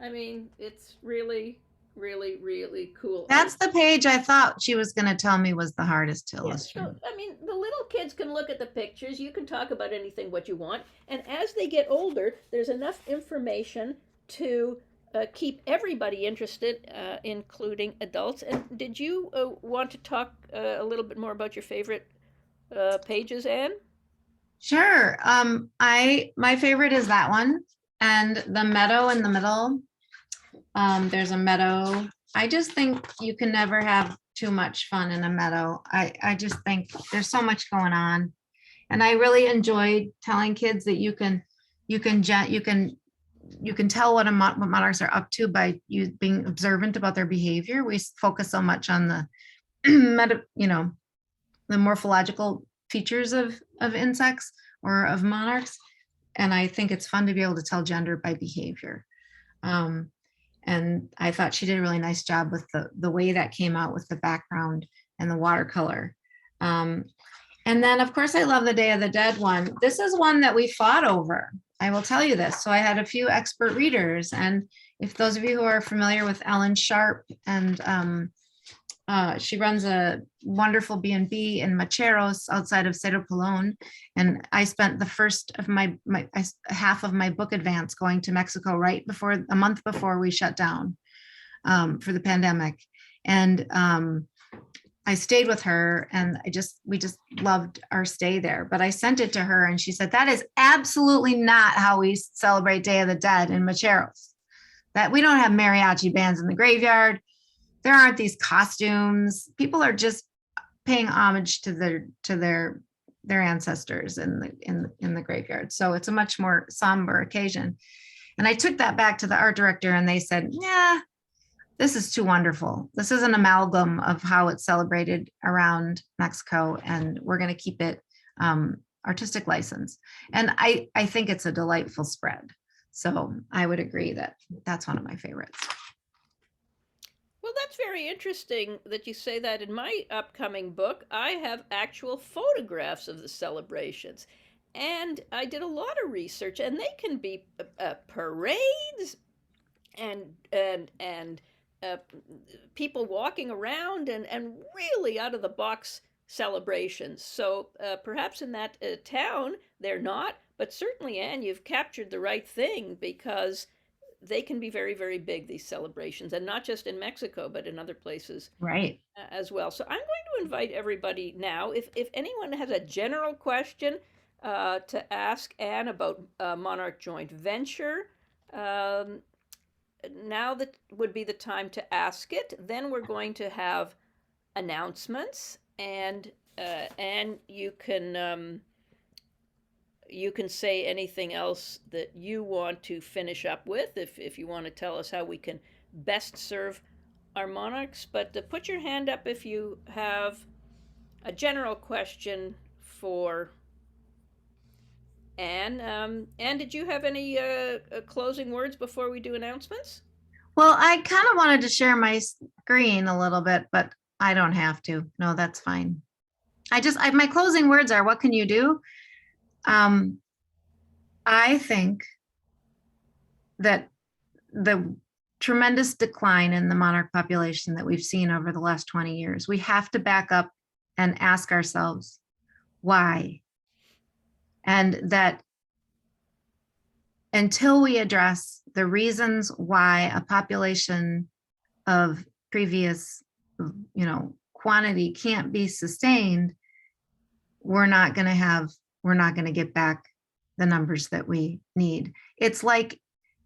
I mean, it's really, really, really cool. That's the page I thought she was going to tell me was the hardest to Yes, illustrate. so, I mean, the little kids can look at the pictures. You can talk about anything what you want. And as they get older, there's enough information to keep everybody interested, including adults. And did you want to talk a little bit more about your favorite pages, Anne? Sure. My favorite is that one, and the meadow in the middle. There's a meadow. I just think you can never have too much fun in a meadow. I just think there's so much going on, and I really enjoyed telling kids that you can tell what monarchs are up to by you being observant about their behavior. We focus so much on the the morphological features of insects or of monarchs, and I think it's fun to be able to tell gender by behavior. And I thought she did a really nice job with the way that came out with the background and the watercolor. And then, of course, I love the Day of the Dead one. This is one that we fought over. I will tell you this. So I had a few expert readers. And if those of you who are familiar with Ellen Sharp, and she runs a wonderful B&B in Macheros outside of Cerro Pelon. And I spent the first of my half of my book advance going to Mexico right before, a month before we shut down for the pandemic. And I stayed with her, and we just loved our stay there. But I sent it to her and she said, that is absolutely not how we celebrate Day of the Dead in Macheros. That we don't have mariachi bands in the graveyard. There aren't these costumes. People are just paying homage to their ancestors in the graveyard. So it's a much more somber occasion. And I took that back to the art director, and they said, yeah, this is too wonderful. This is an amalgam of how it's celebrated around Mexico, and we're going to keep it artistic license. And I think it's a delightful spread. So I would agree that that's one of my favorites. Well, that's very interesting that you say that. In my upcoming book, I have actual photographs of the celebrations. And I did a lot of research, and they can be parades and people walking around and really out of the box celebrations. So perhaps in that town, they're not, but certainly, Anne, you've captured the right thing, because they can be very, very big, these celebrations, and not just in Mexico, but in other places Right. as well. So I'm going to invite everybody now, if anyone has a general question to ask Anne about Monarch Joint Venture, now that would be the time to ask it. Then we're going to have announcements, and you can say anything else that you want to finish up with, if you want to tell us how we can best serve our monarchs. But put your hand up if you have a general question for Anne. Anne, did you have any closing words before we do announcements? Well, I kind of wanted to share my screen a little bit, but I don't have to. No, that's fine. My closing words are, what can you do? I think that the tremendous decline in the monarch population that we've seen over the last 20 years, we have to back up and ask ourselves, why? And that until we address the reasons why a population of previous, quantity can't be sustained, we're not going to get back the numbers that we need. It's like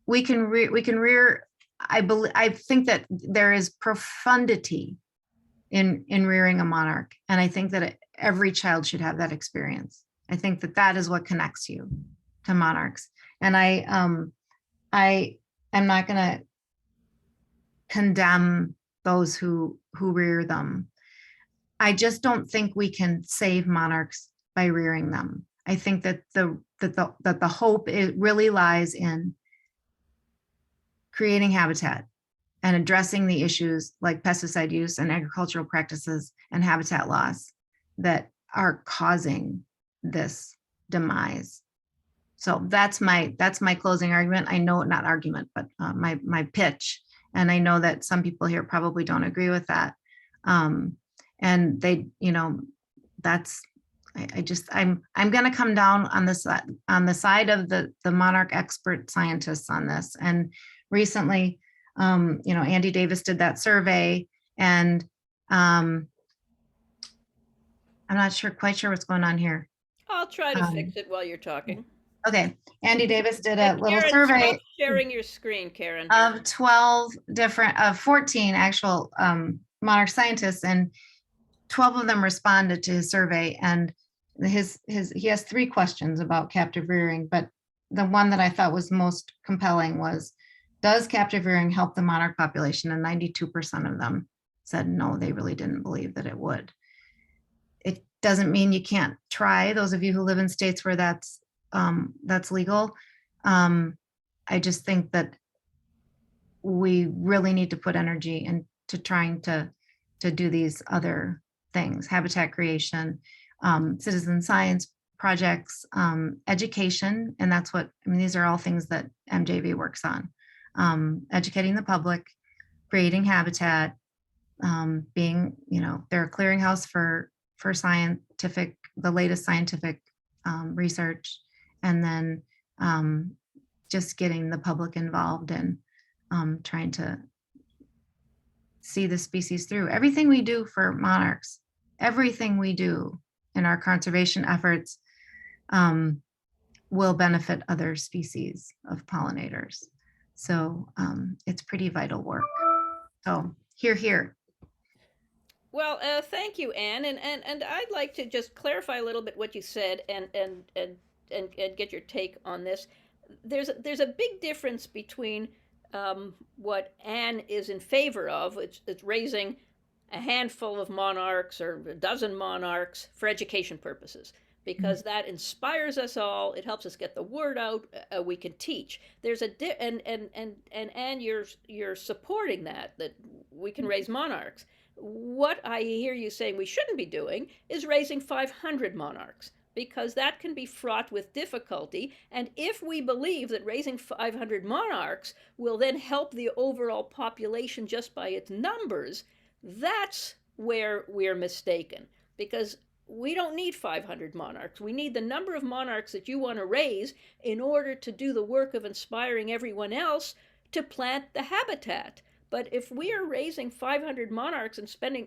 we can rear. I think that there is profundity in rearing a monarch, and I think that every child should have that experience. I think that is what connects you to monarchs. And I am not going to condemn those who rear them. I just don't think we can save monarchs by rearing them. I think that the hope it really lies in creating habitat and addressing the issues like pesticide use and agricultural practices and habitat loss that are causing this demise. So that's my closing argument. I know, not argument, but my pitch. And I know that some people here probably don't agree with that. And they, that's, I'm going to come down on this, on the side of the monarch expert scientists on this. And recently, Andy Davis did that survey, and I'm not quite sure what's going on here. I'll try to fix it while you're talking. Okay, Andy Davis did a little Karen, survey stop sharing your screen, Karen. of 14 actual monarch scientists, and 12 of them responded to his survey. And he has 3 questions about captive rearing, but the one that I thought was most compelling was, does captive rearing help the monarch population? And 92% of them said no, they really didn't believe that it would. It doesn't mean you can't try. Those of you who live in states where that's legal. I just think that we really need to put energy into trying to do these other things: habitat creation, citizen science projects, education. And that's what, these are all things that MJV works on. Educating the public, creating habitat, being, they're a clearinghouse for the latest scientific research, and then just getting the public involved in trying to see the species through. Everything we do for monarchs, everything we do in our conservation efforts will benefit other species of pollinators. So it's pretty vital work. So here. Well, thank you, Ann, and I'd like to just clarify a little bit what you said and get your take on this. There's a big difference between what Ann is in favor of. It's raising a handful of monarchs or a dozen monarchs for education purposes, because that inspires us all. It helps us get the word out. We can teach. There's and Ann, you're supporting that we can raise monarchs. What I hear you saying we shouldn't be doing is raising 500 monarchs, because that can be fraught with difficulty. And if we believe that raising 500 monarchs will then help the overall population just by its numbers, that's where we're mistaken, because we don't need 500 monarchs. We need the number of monarchs that you want to raise in order to do the work of inspiring everyone else to plant the habitat. But if we are raising 500 monarchs and spending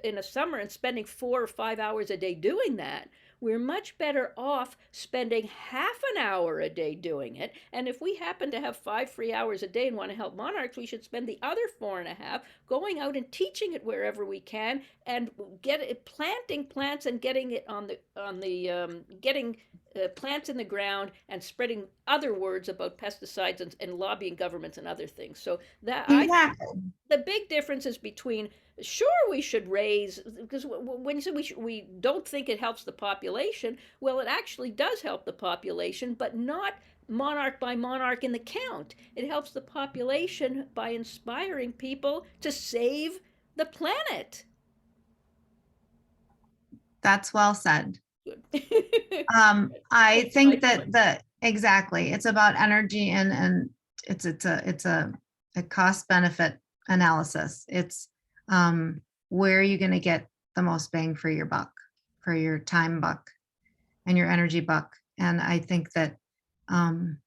in a summer and spending 4 or 5 hours a day doing that, we're much better off spending half an hour a day doing it. And if we happen to have 5 free hours a day and want to help monarchs, we should spend the other 4.5 going out and teaching it wherever we can, and planting plants and getting it getting plants in the ground and spreading other words about pesticides and lobbying governments and other things. So that the big difference is between, sure, we should raise, because when you say we don't think it helps the population, well, it actually does help the population, but not monarch by monarch in the count. It helps the population by inspiring people to save the planet. That's well said. I think that exactly, it's about energy, and it's a cost benefit analysis. It's where are you going to get the most bang for your buck, for your time buck and your energy buck. And I think that the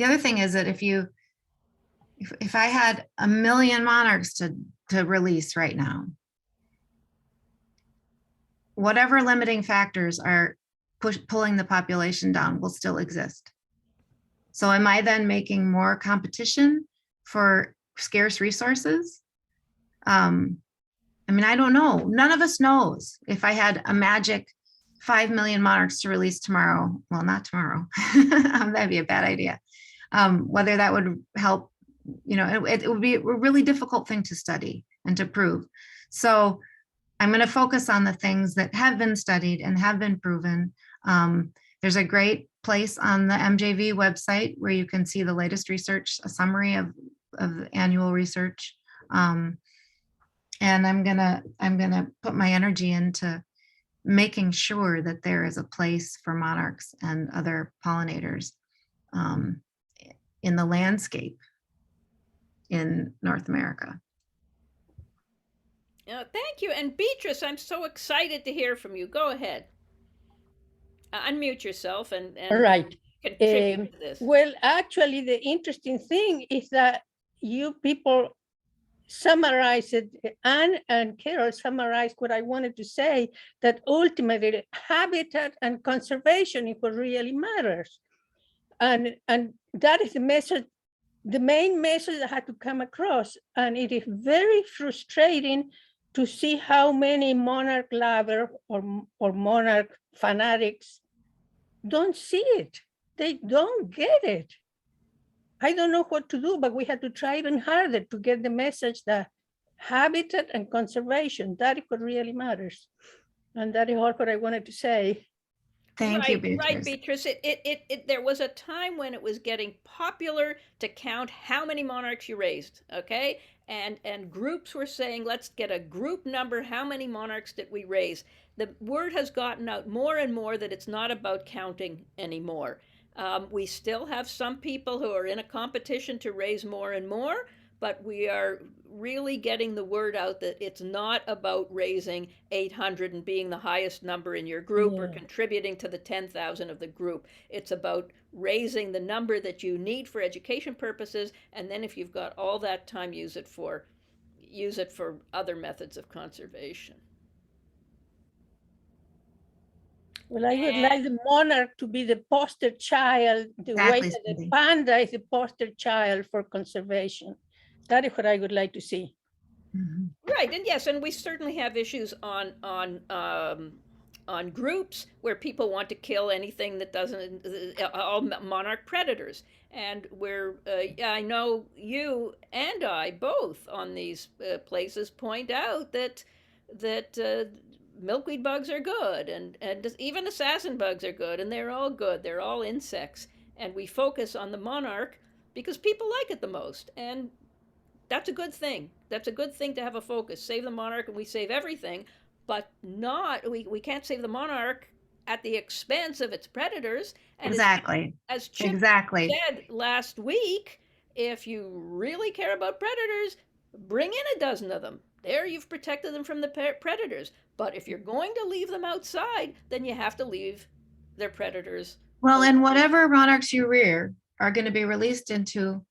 other thing is that if I had 1 million monarchs to release right now, whatever limiting factors are pulling the population down will still exist. So am I then making more competition for scarce resources? I don't know. None of us knows. If I had a magic 5 million monarchs to release tomorrow, well, not tomorrow, that'd be a bad idea. Whether that would help, it would be a really difficult thing to study. and to prove. So I'm going to focus on the things that have been studied and have been proven. There's a great place on the MJV website where you can see the latest research, a summary of the annual research. And I'm gonna put my energy into making sure that there is a place for monarchs and other pollinators in the landscape in North America. Thank you. And Beatrice, I'm so excited to hear from you. Go ahead. Unmute yourself and Right. contribute to this. Well, actually, the interesting thing is that you people summarized it, Anne and Carol summarized what I wanted to say, that ultimately habitat and conservation is what really matters. And that is the message, the main message that had to come across. And it is very frustrating to see how many monarch lovers or monarch fanatics don't see it. They don't get it. I don't know what to do, but we had to try even harder to get the message that habitat and conservation, that is what really matters. And that is all what I wanted to say. Thank you, Beatrice. Right, Beatrice. There was a time when it was getting popular to count how many monarchs you raised, okay? And groups were saying, let's get a group number. How many monarchs did we raise? The word has gotten out more and more that it's not about counting anymore. We still have some people who are in a competition to raise more and more, but we are really getting the word out that it's not about raising 800 and being the highest number in your group or contributing to the 10,000 of the group. It's about raising the number that you need for education purposes, and then if you've got all that time, use it for other methods of conservation. Well, I would like the monarch to be the poster child, the way that the panda is the poster child for conservation. That is what I would like to see. Mhm. Right, and yes, and we certainly have issues on groups where people want to kill anything that doesn't, all monarch predators. And where I know you and I both on these places point out that milkweed bugs are good, and even assassin bugs are good, and they're all good. They're all insects, and we focus on the monarch because people like it the most, and that's a good thing. That's a good thing to have a focus. Save the monarch, and we save everything, but we can't save the monarch at the expense of its predators. And Exactly. as Chip said last week, if you really care about predators, bring in a dozen of them. There you've protected them from the predators. But if you're going to leave them outside, then you have to leave their predators. Well, and whatever monarchs you rear are going to be released into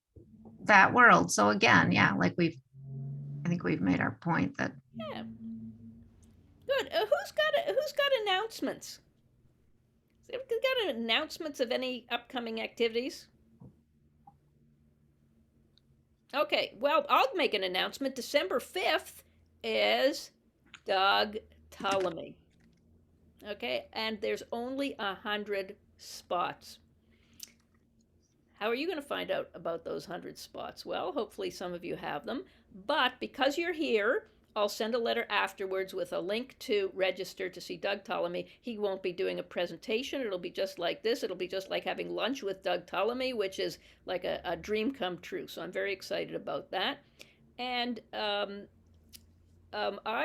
that world. So again, yeah, like I think we've made our point that. Yeah. Good. Who's got announcements? Who's got announcements of any upcoming activities? Okay, well, I'll make an announcement. December 5th is Doug Ptolemy. Okay, and there's only 100 spots. How are you going to find out about those 100 spots? Well, hopefully some of you have them. But because you're here, I'll send a letter afterwards with a link to register to see Doug Ptolemy. He won't be doing a presentation. It'll be just like this. It'll be just like having lunch with Doug Ptolemy, which is like a dream come true. So I'm very excited about that. And I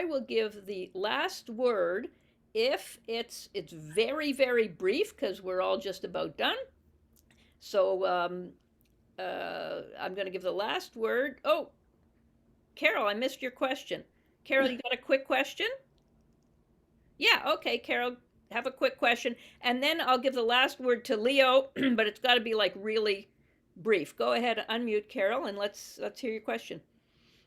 will give the last word if it's very, very brief because we're all just about done. So I'm going to give the last word. Oh, Carol, I missed your question. Carol, you got a quick question? Yeah, okay, Carol, have a quick question. And then I'll give the last word to Leo, but it's got to be like really brief. Go ahead, unmute Carol, and let's hear your question.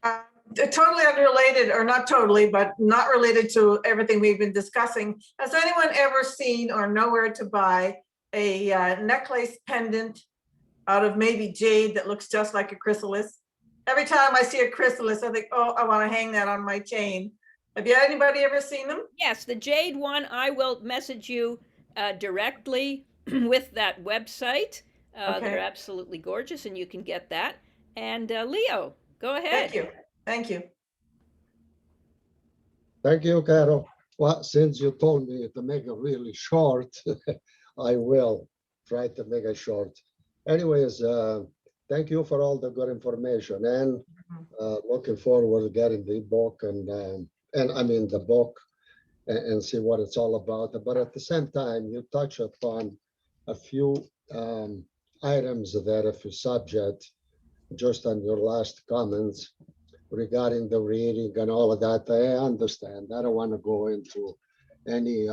Totally unrelated, or not totally, but not related to everything we've been discussing. Has anyone ever seen or know where to buy a necklace pendant out of maybe jade that looks just like a chrysalis? Every time I see a chrysalis, I think, oh, I want to hang that on my chain. Have you anybody ever seen them? Yes, the jade one, I will message you directly with that website. Okay. They're absolutely gorgeous, and you can get that. And Leo, go ahead. Thank you. Thank you. Thank you, Carol. Well, since you told me to make it really short, I will try to make it short. Anyways, thank you for all the good information, and looking forward to getting the book and I mean the book and see what it's all about. But at the same time, you touch upon a few items that if you subject just on your last comments regarding the reading and all of that. I understand. I don't want to go into any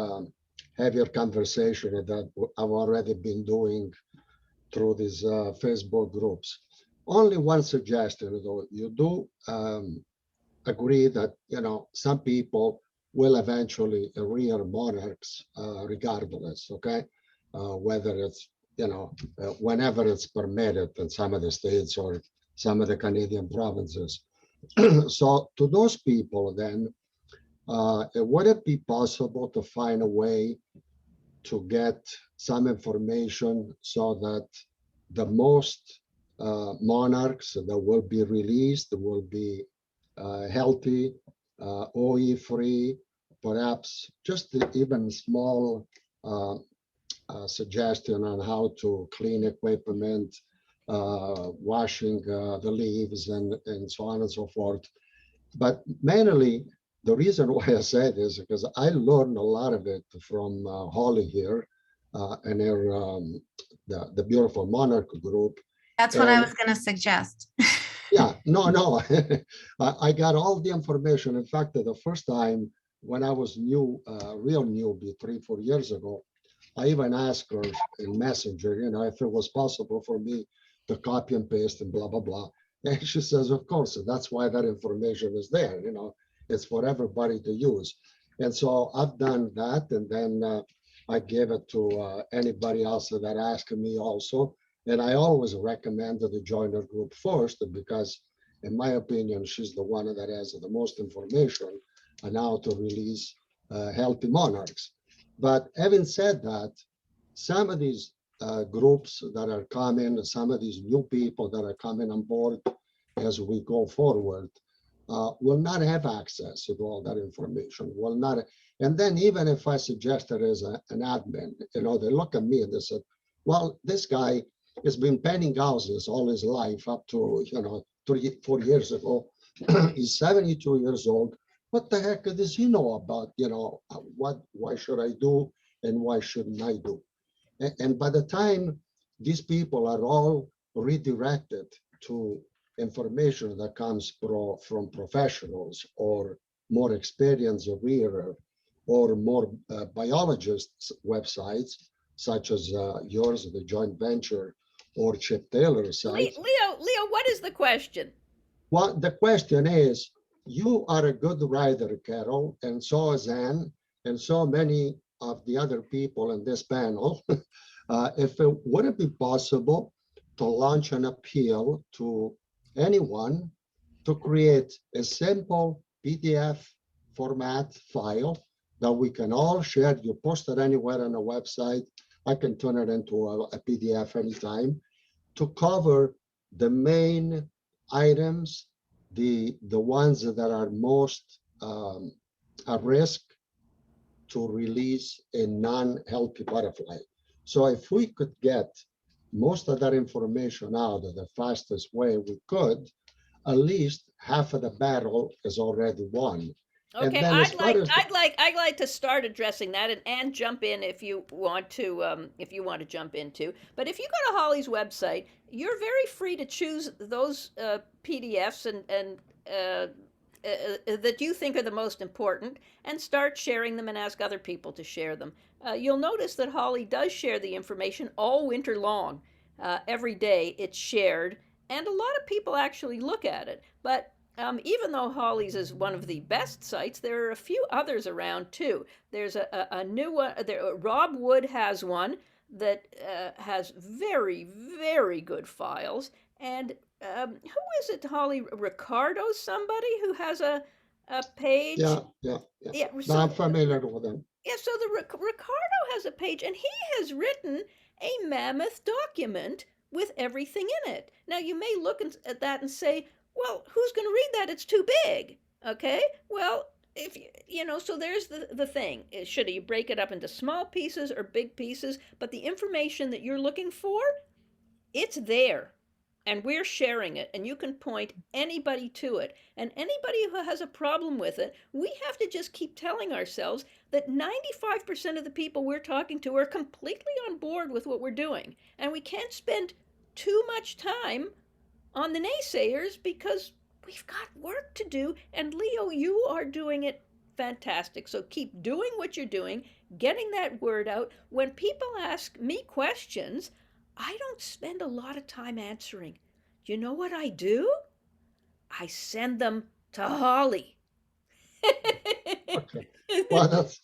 heavier conversation that I've already been doing through these Facebook groups. Only one suggestion, though. You do agree that, you know, some people will eventually rear monarchs regardless, okay? Whether it's, you know, whenever it's permitted in some of the states or some of the Canadian provinces. So to those people, then, would it be possible to find a way to get some information so that the most monarchs that will be released will be healthy, OE-free, perhaps just even small suggestion on how to clean equipment, washing the leaves and so on and so forth. But mainly, the reason why I say this is because I learned a lot of it from Holly here and her the beautiful Monarch group. That's what I was going to suggest. Yeah, no. I got all the information. In fact, the first time when I was new, real newbie, 3-4 years ago, I even asked her in Messenger, you know, if it was possible for me to copy and paste and blah, blah, blah. And she says, of course, that's why that information is there, you know, it's for everybody to use. And so I've done that. And then I gave it to anybody else that asked me also. And I always recommended the joiner group first, because in my opinion, she's the one that has the most information on how to release healthy monarchs. But having said that, some of these groups that are coming, some of these new people that are coming on board as we go forward, will not have access to all that information, will not. And then even if I suggest it as an admin, you know, they look at me and they said, well, this guy has been painting houses all his life up to, you know, 3-4 years ago. He's 72 years old. What the heck does he know about, you know, why should I do and why shouldn't I do? And by the time these people are all redirected to information that comes from professionals or more experienced rearer or more biologists websites, such as yours, the Joint Venture, or Chip Taylor's site. Leo, what is the question? Well, the question is, you are a good writer, Carol, and so is Ann, and so many of the other people in this panel. Would it be possible to launch an appeal to anyone to create a simple PDF format file that we can all share? You post it anywhere on a website. I can turn it into a PDF anytime, to cover the main items, the ones that are most at risk to release a non-healthy butterfly. So if we could get most of that information out the fastest way we could, at least half of the battle is already won. Okay, I'd like to start addressing that, and jump in if you want to jump in too. But if you go to Holly's website, you're very free to choose those PDFs and that you think are the most important, and start sharing them and ask other people to share them. You'll notice that Holly does share the information all winter long. Every day it's shared, and a lot of people actually look at it. But even though Holly's is one of the best sites, there are a few others around too. There's a new one. Rob Wood has one that has very, very good files. And who is it, Holly? Ricardo, somebody who has a page? Yeah. So, I'm familiar with them. Yeah, so Ricardo has a page, and he has written a mammoth document with everything in it. Now, you may look at that and say, well, who's going to read that? It's too big. Okay, well, if so there's the thing. Should you break it up into small pieces or big pieces? But the information that you're looking for, it's there. And we're sharing it, and you can point anybody to it. And anybody who has a problem with it, we have to just keep telling ourselves that 95% of the people we're talking to are completely on board with what we're doing. And we can't spend too much time on the naysayers because we've got work to do. And Leo, you are doing it fantastic. So keep doing what you're doing, getting that word out. When people ask me questions, I don't spend a lot of time answering. You know what I do? I send them to Holly. Okay. Well, that's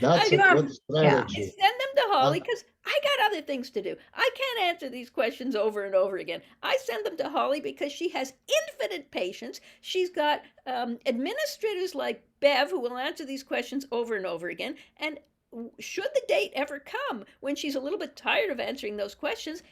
I a do. good I strategy. send them to Holly Uh, because I got other things to do. I can't answer these questions over and over again. I send them to Holly because she has infinite patience. She's got administrators like Bev who will answer these questions over and over again. And should the date ever come when she's a little bit tired of answering those questions,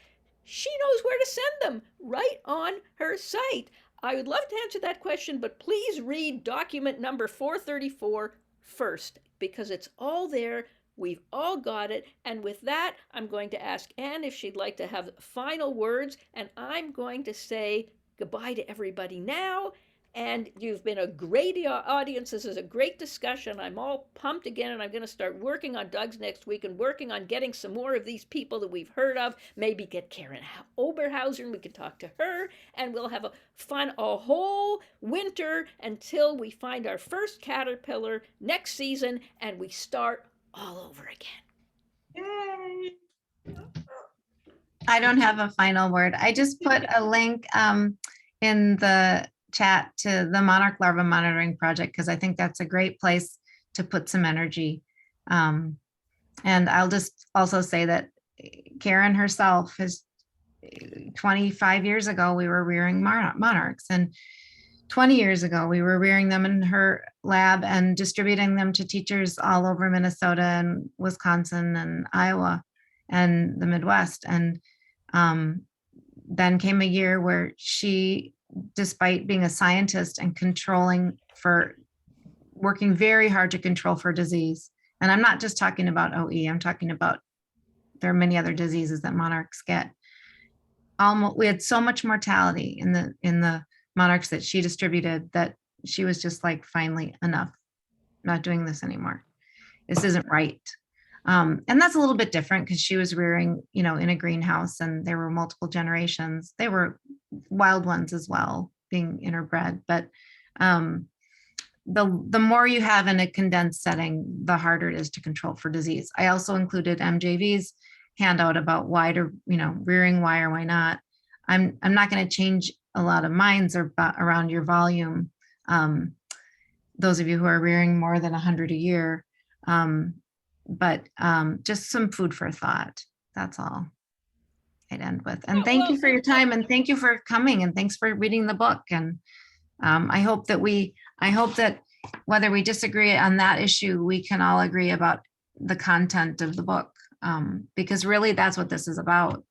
she knows where to send them right on her site. I would love to answer that question, but please read document number 434 first because it's all there. We've all got it. And with that, I'm going to ask Ann if she'd like to have final words. And I'm going to say goodbye to everybody now. And you've been a great audience. This is a great discussion. I'm all pumped again, and I'm going to start working on Doug's next week and working on getting some more of these people that we've heard of. Maybe get Karen Oberhauser, and we can talk to her, and we'll have a whole winter until we find our first caterpillar next season, and we start all over again. Yay. I don't have a final word. I just put a link in the chat to the Monarch Larva Monitoring Project because I think that's a great place to put some energy. And I'll just also say that Karen herself is 25 years ago, we were rearing monarchs, and 20 years ago, we were rearing them in her lab and distributing them to teachers all over Minnesota and Wisconsin and Iowa and the Midwest. And then came a year where she, despite being a scientist and working very hard to control for disease. And I'm not just talking about OE, I'm talking about, there are many other diseases that monarchs get. We had so much mortality in the monarchs that she distributed that she was just like, finally, enough, not doing this anymore. This isn't right. And that's a little bit different because she was rearing, in a greenhouse, and there were multiple generations. They were wild ones as well, being interbred. But the more you have in a condensed setting, the harder it is to control for disease. I also included MJV's handout about why to, rearing why or why not. I'm not going to change a lot of minds around your volume. Those of you who are rearing more than 100 a year. But just some food for thought. That's all I'd end with. And thank you for your time, and thank you for coming, and thanks for reading the book. And I hope that whether we disagree on that issue, we can all agree about the content of the book, because really that's what this is about.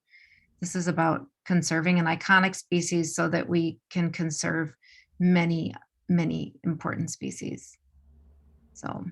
This is about conserving an iconic species so that we can conserve many, many important species. So